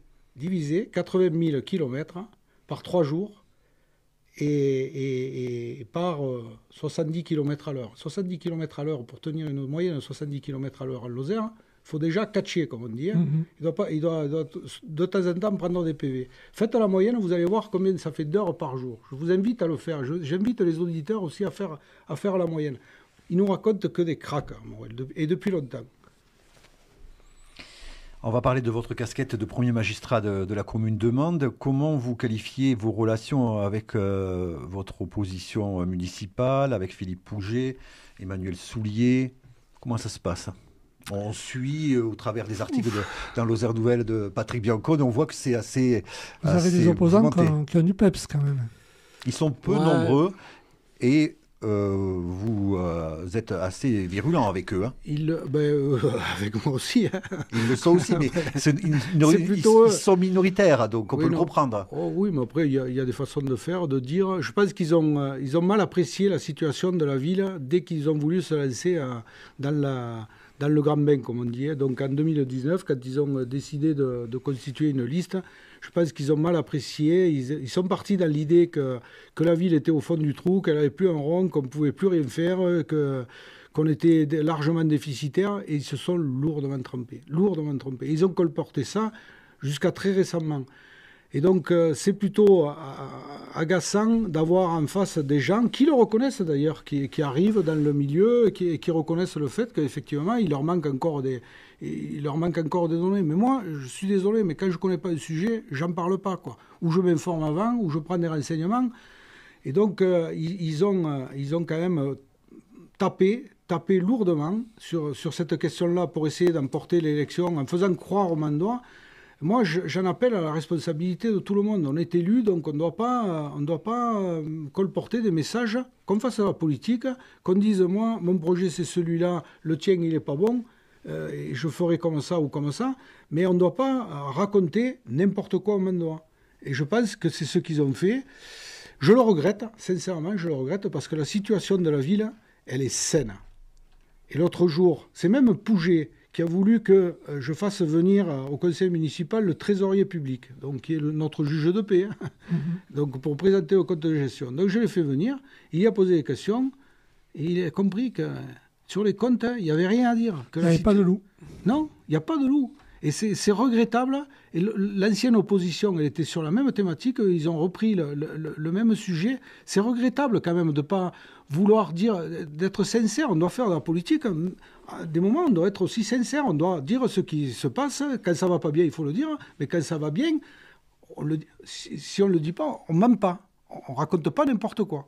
80 000 km par 3 jours. Et par 70 km à l'heure. 70 km à l'heure, pour tenir une moyenne de 70 km à l'heure en Lozère, il faut déjà catcher, comme on dit. Hein. Il doit de temps en temps prendre des PV. Faites la moyenne, vous allez voir combien ça fait d'heures par jour. Je vous invite à le faire. J'invite les auditeurs aussi à faire la moyenne. Ils nous racontent que des cracks, et depuis longtemps. On va parler de votre casquette de premier magistrat de la commune de Mende. Comment vous qualifiez vos relations avec votre opposition municipale, avec Philippe Pouget, Emmanuel Soulier? Comment ça se passe? On suit au travers des articles dans Lozère Nouvelle de Patrick Biancone, on voit que c'est assez. Vous avez des opposants qui ont du peps quand même. Ils sont peu nombreux et vous êtes assez virulent avec eux. Hein. Avec moi aussi. Hein. Ils le sont aussi, mais ils sont minoritaires, donc on peut le comprendre. Oh, oui, mais après, il y a des façons de faire, de dire. Je pense qu'ils ont mal apprécié la situation de la ville dès qu'ils ont voulu se lancer dans le grand bain, comme on dit. Donc en 2019, quand ils ont décidé de constituer une liste, je pense qu'ils ont mal apprécié. Ils sont partis dans l'idée que la ville était au fond du trou, qu'elle n'avait plus un rond, qu'on ne pouvait plus rien faire, qu'on était largement déficitaire, et ils se sont lourdement trompés. Ils ont colporté ça jusqu'à très récemment. Et donc, c'est plutôt agaçant d'avoir en face des gens qui le reconnaissent d'ailleurs, qui arrivent dans le milieu, qui reconnaissent le fait qu'effectivement, il leur manque encore des données. Mais moi, je suis désolé, mais quand je ne connais pas le sujet, j'en parle pas, quoi. Ou je m'informe avant, ou je prends des renseignements. Et donc, ils ont quand même tapé lourdement sur cette question-là pour essayer d'emporter l'élection en faisant croire aux Mandois. Moi, j'en appelle à la responsabilité de tout le monde. On est élu, donc on ne doit pas colporter des messages qu'on fasse à la politique, qu'on dise, moi, mon projet c'est celui-là, le tien il n'est pas bon, et je ferai comme ça ou comme ça, mais on ne doit pas raconter n'importe quoi aux Mandois. Et je pense que c'est ce qu'ils ont fait. Je le regrette, sincèrement, je le regrette, parce que la situation de la ville, elle est saine. Et l'autre jour, c'est même Pouget qui a voulu que je fasse venir au conseil municipal le trésorier public, donc qui est notre juge de paix, hein, donc pour présenter au compte de gestion. Donc je l'ai fait venir, il a posé des questions, et il a compris que sur les comptes, il n'y avait rien à dire. Il n'y avait pas de loup. Non, il n'y a pas de loup. Et c'est regrettable. Et l'ancienne opposition, elle était sur la même thématique. Ils ont repris le même sujet. C'est regrettable quand même de ne pas vouloir dire, d'être sincère. On doit faire de la politique. À des moments, on doit être aussi sincère. On doit dire ce qui se passe. Quand ça ne va pas bien, il faut le dire. Mais quand ça va bien, si on ne le dit pas, on ne ment pas. On ne raconte pas n'importe quoi.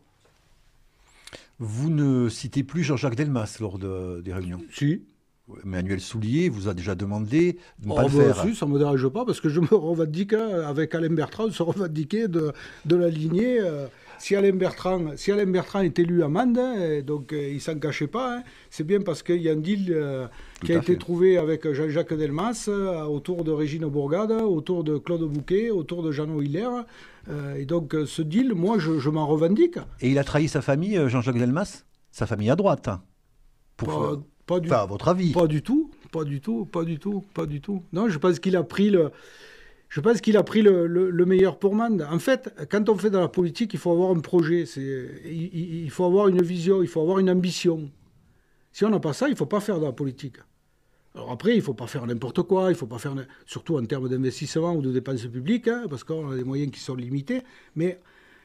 Vous ne citez plus Jean-Jacques Delmas lors des réunions? Si. Emmanuel Soulier vous a déjà demandé de ne pas le faire. Si, ça ne me dérange pas, parce que je me revendique, avec Alain Bertrand, on se revendiquait de la lignée. Si Alain Bertrand est élu à Mende, donc il ne s'en cachait pas, hein, c'est bien parce qu'il y a un deal qui a été trouvé avec Jean-Jacques Delmas, autour de Régine Bourgade, autour de Claude Bouquet, autour de Jeannot Hiller. Et donc ce deal, moi, je m'en revendique. Et il a trahi sa famille, Jean-Jacques Delmas? Sa famille à droite, hein, à votre avis? Pas du tout. Non, je pense qu'il a pris le meilleur pour Mende. En fait, quand on fait de la politique, il faut avoir un projet. Il faut avoir une vision, il faut avoir une ambition. Si on n'a pas ça, il ne faut pas faire de la politique. Alors après, il ne faut pas faire n'importe quoi, il ne faut pas faire, surtout en termes d'investissement ou de dépenses publiques, hein, parce qu'on a des moyens qui sont limités. Mais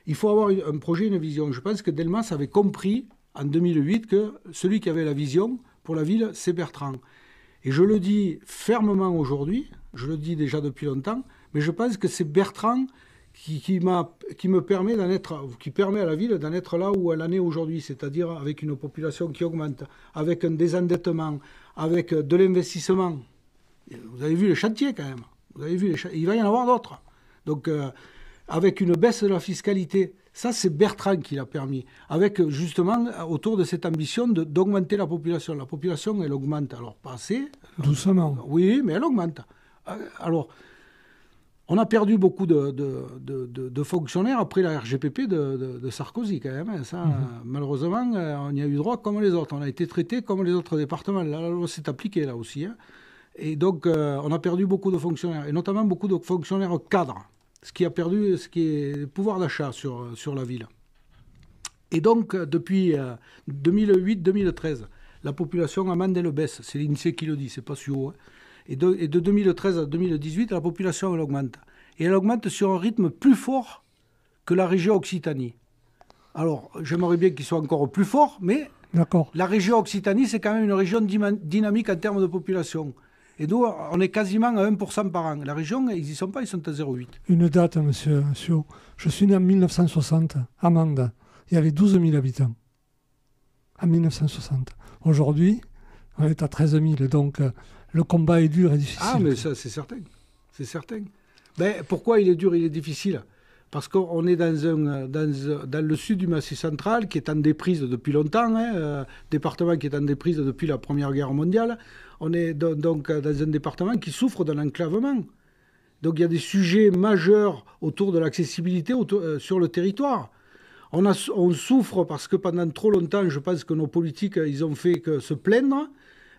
il faut avoir un projet, une vision. Je pense que Delmas avait compris en 2008 que celui qui avait la vision pour la ville, c'est Bertrand. Et je le dis fermement aujourd'hui, je le dis déjà depuis longtemps, mais je pense que c'est Bertrand qui me permet qui permet à la ville d'en être là où elle en est aujourd'hui, c'est-à-dire avec une population qui augmente, avec un désendettement, avec de l'investissement. Vous avez vu les chantiers quand même. Vous avez vu il va y en avoir d'autres. Donc, avec une baisse de la fiscalité, ça c'est Bertrand qui l'a permis, avec justement autour de cette ambition d'augmenter la population. La population, elle augmente, alors pas assez. Doucement. Oui, mais elle augmente. Alors, on a perdu beaucoup de fonctionnaires après la RGPP de Sarkozy quand même. Ça, malheureusement, on y a eu droit comme les autres. On a été traités comme les autres départements. Là, la loi s'est appliquée là aussi. Hein. Et donc, on a perdu beaucoup de fonctionnaires, et notamment beaucoup de fonctionnaires cadres, ce qui est le pouvoir d'achat sur la ville. Et donc, depuis 2008-2013, la population amende elle baisse. C'est l'INSEE qui le dit, c'est pas SUO. Hein. Et de 2013 à 2018, la population elle augmente. Et elle augmente sur un rythme plus fort que la région Occitanie. Alors, j'aimerais bien qu'il soit encore plus fort, mais la région Occitanie, c'est quand même une région dynamique en termes de population. Et nous, on est quasiment à 1% par an. La région, ils n'y sont pas, ils sont à 0,8. Une date, monsieur Sio. Je suis né en 1960, à Mende. Il y avait 12 000 habitants. En 1960. Aujourd'hui, on est à 13 000. Donc, le combat est dur et difficile. Ah, mais ça, c'est certain. C'est certain. Ben, pourquoi il est dur, il est difficile ? Parce qu'on est dans le sud du Massif central, qui est en déprise depuis longtemps, département qui est en déprise depuis la Première Guerre mondiale. On est donc dans un département qui souffre d'un enclavement. Donc il y a des sujets majeurs autour de l'accessibilité sur le territoire. On souffre parce que pendant trop longtemps, je pense que nos politiques, ils ont fait que se plaindre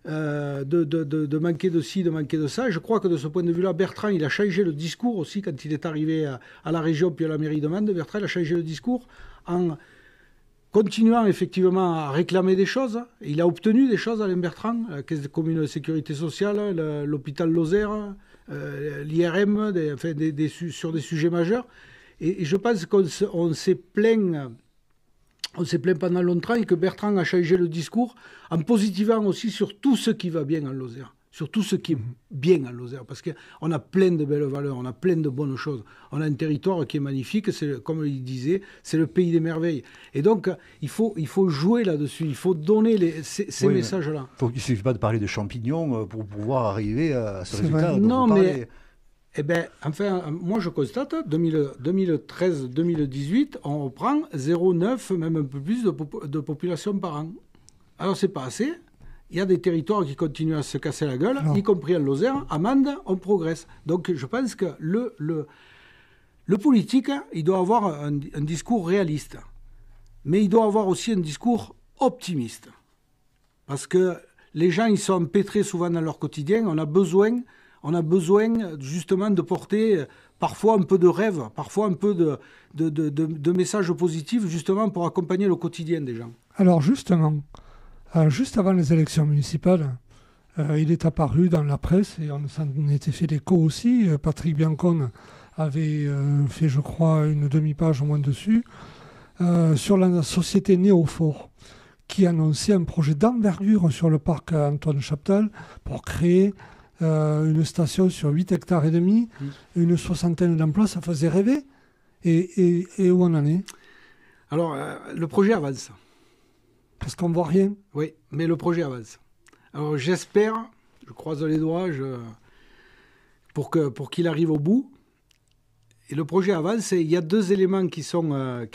de manquer de ci, de manquer de ça. Je crois que de ce point de vue-là, Bertrand, il a changé le discours aussi quand il est arrivé à la région puis à la mairie de Mende. Bertrand, il a changé le discours en continuant effectivement à réclamer des choses. Il a obtenu des choses, Alain Bertrand, la Caisse de commune de sécurité sociale, l'hôpital Lozère, l'IRM, sur des sujets majeurs. Et je pense qu'on s'est plaint... On s'est plaint pendant longtemps et que Bertrand a changé le discours en positivant aussi sur tout ce qui va bien en Lozère, sur tout ce qui est bien en Lozère, parce qu'on a plein de belles valeurs, on a plein de bonnes choses. On a un territoire qui est magnifique, comme il disait, c'est le pays des merveilles. Et donc, il faut jouer là-dessus, il faut donner ces messages-là. Il ne suffit pas de parler de champignons pour pouvoir arriver à ce résultat. Non, mais... Eh bien, enfin, moi je constate, 2013-2018, on reprend 0,9, même un peu plus de population par an. Alors, c'est pas assez. Il y a des territoires qui continuent à se casser la gueule, y compris en Lozère. À Mende, on progresse. Donc, je pense que le politique, il doit avoir un discours réaliste. Mais il doit avoir aussi un discours optimiste. Parce que les gens, ils sont empêtrés souvent dans leur quotidien. On a besoin justement de porter parfois un peu de rêve, parfois un peu de messages positifs, justement pour accompagner le quotidien des gens. Alors justement, juste avant les élections municipales, il est apparu dans la presse, et on s'en était fait l'écho aussi, Patrick Biancon avait fait, je crois, une demi-page au moins dessus, sur la société Néophore, qui annonçait un projet d'envergure sur le parc Antoine Chaptal pour créer une station sur 8 hectares et demi, une soixantaine d'emplois, ça faisait rêver. Et où on en est ? Alors, le projet avance. Parce qu'on ne voit rien ? Oui, mais le projet avance. Alors, j'espère, je croise les doigts, pour qu'il arrive au bout. Et le projet avance, et il y a deux éléments qui sont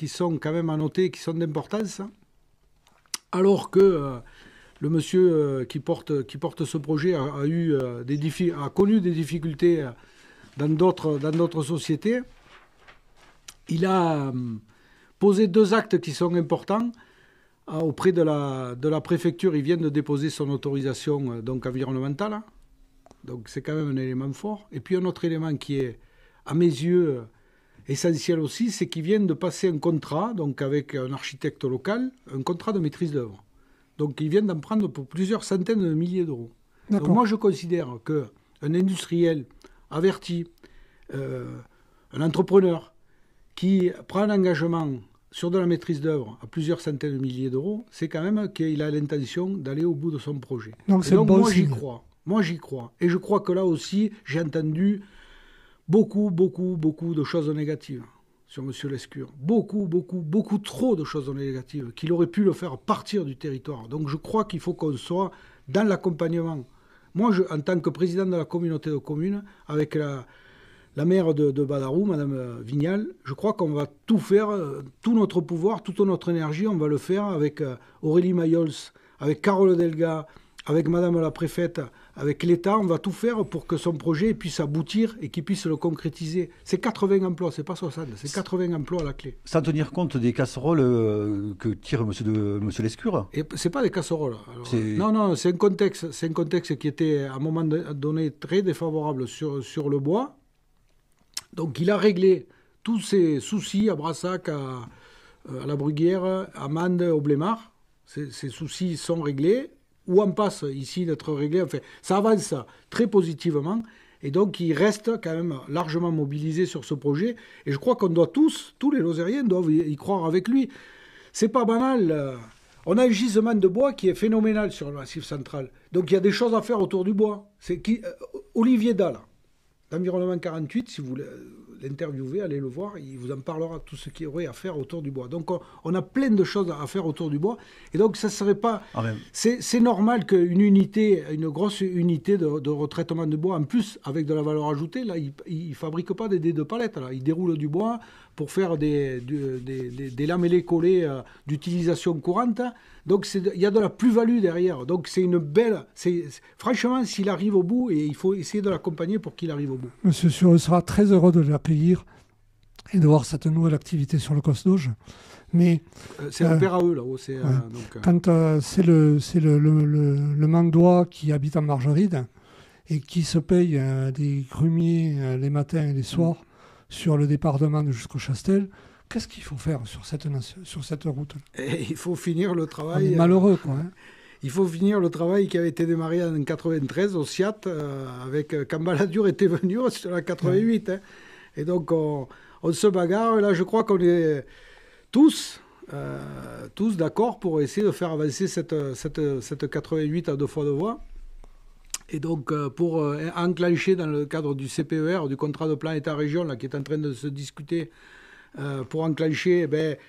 quand même à noter, qui sont d'importance. Alors que... le monsieur qui porte ce projet a connu des difficultés dans d'autres sociétés. Il a posé deux actes qui sont importants. Auprès de la préfecture, il vient de déposer son autorisation donc environnementale. Donc c'est quand même un élément fort. Et puis un autre élément qui est, à mes yeux, essentiel aussi, c'est qu'il vient de passer un contrat donc avec un architecte local, un contrat de maîtrise d'œuvre. Donc, ils viennent d'en prendre pour plusieurs centaines de milliers d'euros. Donc, moi, je considère qu'un industriel averti, un entrepreneur qui prend un engagement sur de la maîtrise d'œuvre à plusieurs centaines de milliers d'euros, c'est quand même qu'il a l'intention d'aller au bout de son projet. Donc, c'est bon moi, j'y crois. Moi, j'y crois. Et je crois que là aussi, j'ai entendu beaucoup de choses négatives sur M. Lescure. Beaucoup trop de choses négatives, qu'il aurait pu le faire partir du territoire. Donc je crois qu'il faut qu'on soit dans l'accompagnement. Moi, en tant que président de la communauté de communes, avec la maire de Badarou, Mme Vignal, je crois qu'on va tout faire, tout notre pouvoir, toute notre énergie, on va le faire avec Aurélie Mayols, avec Carole Delga, avec Madame la préfète, avec l'État. On va tout faire pour que son projet puisse aboutir et qu'il puisse le concrétiser. C'est 80 emplois, c'est pas 60, c'est 80 emplois à la clé. Sans tenir compte des casseroles que tire monsieur Lescure. Et c'est pas des casseroles. Alors, non, c'est un contexte qui était à un moment donné très défavorable sur le bois. Donc il a réglé tous ses soucis à Brassac, à la Bruguière, à Mende, au Blémard. Ces soucis sont réglés, ou en passe ici d'être réglés. Enfin, ça avance très positivement. Et donc il reste quand même largement mobilisé sur ce projet. Et je crois qu'on doit tous les Lozériens doivent y croire avec lui. C'est pas banal. On a un gisement de bois qui est phénoménal sur le Massif central. Donc il y a des choses à faire autour du bois. Olivier Dalle, d'Environnement 48, si vous l'interviewez, allez le voir, il vous en parlera tout ce qu'il y aurait à faire autour du bois. Donc on a plein de choses à faire autour du bois. Et donc ça serait pas... C'est normal une grosse unité de retraitement de bois, en plus avec de la valeur ajoutée, là, ils ne fabriquent pas des dés de palette, là. Ils déroulent du bois pour faire des lamellés collés d'utilisation courante. Donc il y a de la plus-value derrière. Donc c'est une belle... Franchement, s'il arrive au bout, et il faut essayer de l'accompagner pour qu'il arrive au bout. Monsieur Sureau sera très heureux de l'accueillir et de voir cette nouvelle activité sur le Cosdoge. Mais c'est un père à eux, là-haut. Quand c'est le Mandois qui habite en Margeride et qui se paye des grumiers les matins et les soirs sur le département jusqu'au Chastel, qu'est-ce qu'il faut faire sur cette route? Il faut finir le travail. On est malheureux, quoi. Il faut finir le travail qui avait été démarré en 93 au SIAT, avec quand Balladur était venu sur la 88. Ouais. Et donc on se bagarre. Et là, je crois qu'on est tous d'accord pour essayer de faire avancer cette 88 à 2 fois 2 voies. Et donc, pour enclencher dans le cadre du CPER, du contrat de plan État-région, là, qui est en train de se discuter, pour enclencher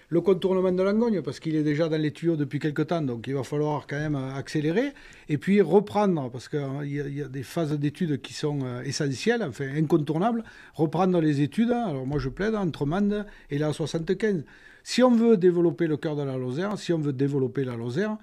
le contournement de Langogne, parce qu'il est déjà dans les tuyaux depuis quelque temps, donc il va falloir quand même accélérer, et puis reprendre, parce qu'il y a des phases d'études qui sont essentielles, enfin incontournables, reprendre les études. Alors moi je plaide entre Mende et la 75. Si on veut développer le cœur de la Lozère, si on veut développer la Lozère,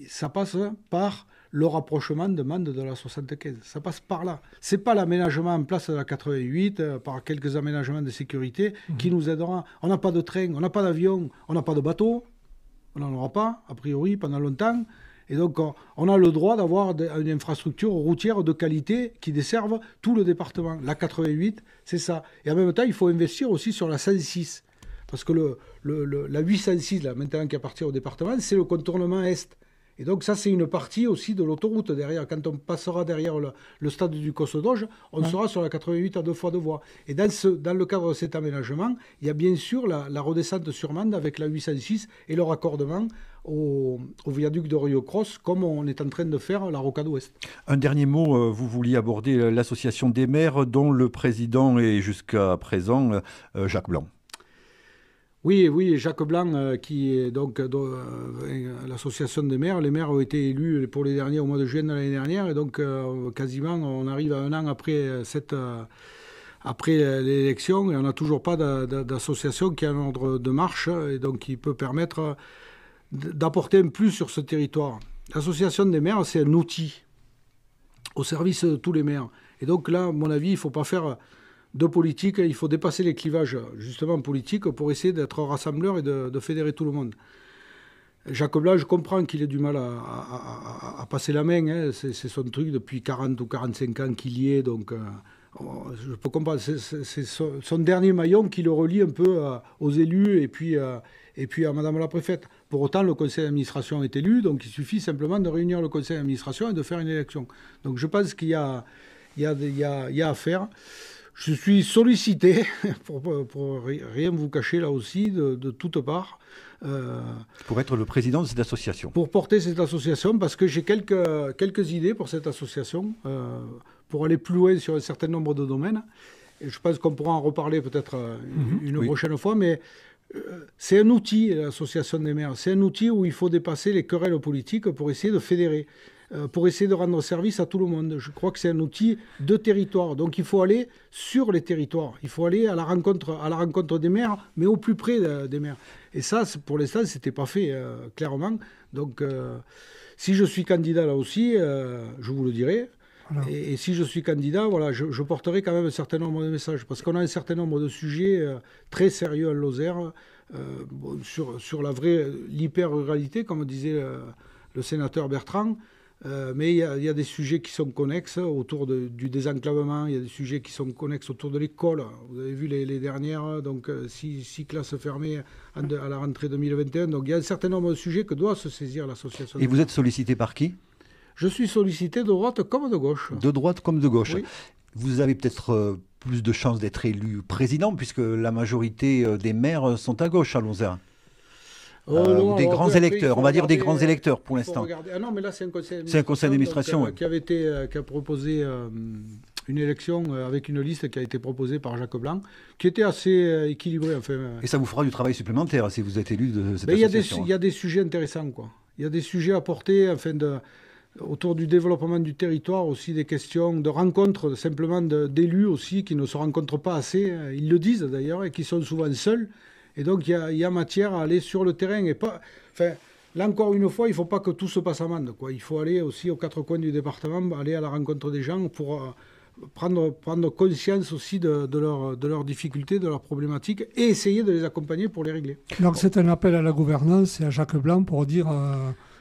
ça passe par le rapprochement de Mende de la 75. Ça passe par là. Ce n'est pas l'aménagement en place de la 88, par quelques aménagements de sécurité, qui nous aidera. On n'a pas de train, on n'a pas d'avion, on n'a pas de bateau. On n'en aura pas, a priori, pendant longtemps. Et donc, on a le droit d'avoir une infrastructure routière de qualité qui desserve tout le département. La 88, c'est ça. Et en même temps, il faut investir aussi sur la 106. Parce que la 806, là, maintenant qui appartient au département, c'est le contournement est. Et donc ça, c'est une partie aussi de l'autoroute derrière. Quand on passera derrière le stade du Cosdoge, on sera sur la 88 à 2 fois 2 voies. Et dans le cadre de cet aménagement, il y a bien sûr la redescente sur Mende avec la 806 et le raccordement au viaduc de Rio Cross, comme on est en train de faire la Rocade Ouest. Un dernier mot, vous vouliez aborder l'association des maires dont le président est jusqu'à présent Jacques Blanc. Oui, Jacques Blanc, qui est donc l'association des maires. Les maires ont été élus pour les derniers au mois de juin de l'année dernière, et donc quasiment on arrive à un an après l'élection, et on n'a toujours pas d'association qui a un ordre de marche, et donc qui peut permettre d'apporter un plus sur ce territoire. L'association des maires, c'est un outil au service de tous les maires. Et donc là, à mon avis, il ne faut pas faire de politique, il faut dépasser les clivages justement politiques pour essayer d'être rassembleur et de fédérer tout le monde. Jacques Blanc, je comprends qu'il ait du mal à passer la main, hein. C'est son truc depuis 40 ou 45 ans qu'il y est, donc je peux comprendre, c'est son dernier maillon qui le relie un peu aux élus et puis à Madame la préfète. Pour autant, le conseil d'administration est élu, donc il suffit simplement de réunir le conseil d'administration et de faire une élection. Donc je pense qu'il y a à faire. Je suis sollicité, pour rien vous cacher là aussi, de toutes parts. Pour être le président de cette association. Pour porter cette association, parce que j'ai quelques idées pour cette association. pour aller plus loin sur un certain nombre de domaines. Et je pense qu'on pourra en reparler peut-être une prochaine fois, mais c'est un outil, l'association des maires. C'est un outil où il faut dépasser les querelles politiques pour essayer de fédérer, pour essayer de rendre service à tout le monde. Je crois que c'est un outil de territoire. Donc il faut aller sur les territoires. Il faut aller à la rencontre des maires, mais au plus près des maires. Et ça, pour l'instant, ce n'était pas fait, clairement. Donc si je suis candidat là aussi, je vous le dirai. Voilà. Et si je suis candidat, voilà, je porterai quand même un certain nombre de messages. Parce qu'on a un certain nombre de sujets très sérieux en Lozère, sur l'hyper-ruralité, comme disait le sénateur Bertrand. Mais il y a des sujets qui sont connexes autour du désenclavement, il y a des sujets qui sont connexes autour de l'école. Vous avez vu les dernières, donc 6 classes fermées à la rentrée 2021. Donc il y a un certain nombre de sujets que doit se saisir l'association. Et vous êtes sollicité par qui ? Je suis sollicité de droite comme de gauche. De droite comme de gauche. Oui. Vous avez peut-être plus de chances d'être élu président, puisque la majorité des maires sont à gauche à Lozère. Non, des grands électeurs, on va dire des grands électeurs pour l'instant. l'instant. Non, mais là c'est un conseil d'administration. C'est un conseil d'administration, donc, qui a proposé une élection avec une liste qui a été proposée par Jacques Blanc, qui était assez équilibrée. Enfin, Et ça vous fera du travail supplémentaire si vous êtes élu de cette association. Il y a des sujets intéressants, quoi. Il y a des sujets à porter, autour du développement du territoire, aussi des questions de rencontres simplement d'élus aussi qui ne se rencontrent pas assez, ils le disent d'ailleurs, et qui sont souvent seuls. Et donc il y a matière à aller sur le terrain. Et pas, là encore une fois, il ne faut pas que tout se passe à Mende, quoi. Il faut aller aussi aux 4 coins du département, aller à la rencontre des gens pour prendre conscience aussi de leurs difficultés, de leurs problématiques, et essayer de les accompagner pour les régler. Donc c'est un appel à la gouvernance et à Jacques Blanc pour dire...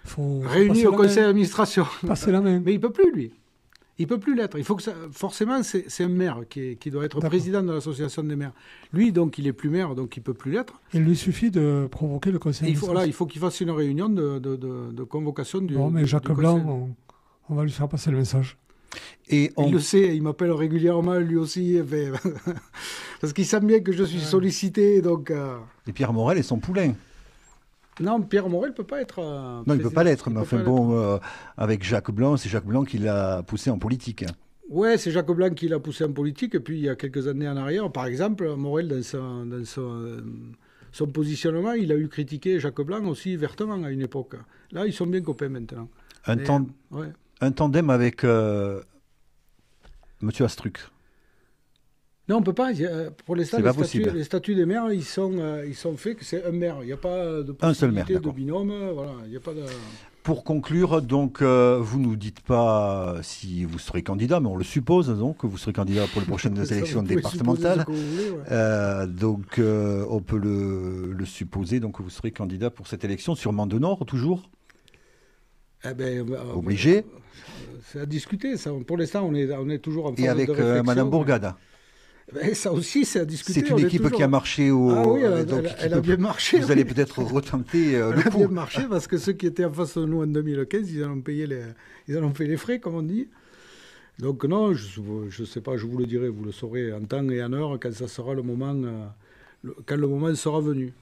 faut réuni au conseil d'administration. Passer la main. Mais il ne peut plus, lui. Il ne peut plus l'être. Il faut que forcément, c'est un maire qui doit être président de l'association des maires. Lui, donc, il n'est plus maire, donc il ne peut plus l'être. Il lui suffit de provoquer le conseil d'administration. Il faut qu'il fasse une réunion de convocation du Bon, mais Jacques Blanc, on va lui faire passer le message. Il le sait, il m'appelle régulièrement, lui aussi, parce qu'il sent bien que je suis sollicité. Donc, Et Pierre Morel et son poulain. Non, Pierre Morel ne peut pas être... non, il ne peut pas l'être, mais enfin bon, avec Jacques Blanc, c'est Jacques Blanc qui l'a poussé en politique. Ouais, c'est Jacques Blanc qui l'a poussé en politique, et puis il y a quelques années en arrière, par exemple, Morel, dans son positionnement, il a eu critiqué Jacques Blanc aussi vertement à une époque. Là, ils sont bien copains maintenant. Un tandem avec M. Astruc. Non, on ne peut pas. Pour l'instant, les statuts des maires, ils sont faits que c'est un maire. Il n'y a pas de possibilité de binôme. Voilà, il n'y a pas de... Pour conclure, donc, vous ne nous dites pas si vous serez candidat, mais on le suppose donc, que vous serez candidat pour les prochaines élections départementales. Donc, on peut le supposer donc, que vous serez candidat pour cette élection sur Mende Nord, toujours obligé. C'est à discuter. Ça. Pour l'instant, on est toujours en phase de réflexion. Et avec Mme Bourgada. Ça aussi, c'est à discuter. C'est une équipe qui a marché oui, elle a bien marché. Vous allez peut-être retenter le coup. Elle a bien marché parce que ceux qui étaient en face de nous en 2015, ils en ont fait les frais, comme on dit. Donc non, je ne sais pas, je vous le dirai, vous le saurez en temps et en heure quand ça sera le moment, quand le moment sera venu.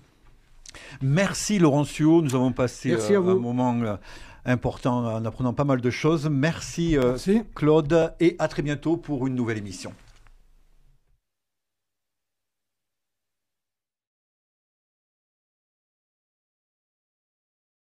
Merci Laurencio, nous avons passé un moment important en apprenant pas mal de choses. Merci. Claude, et à très bientôt pour une nouvelle émission.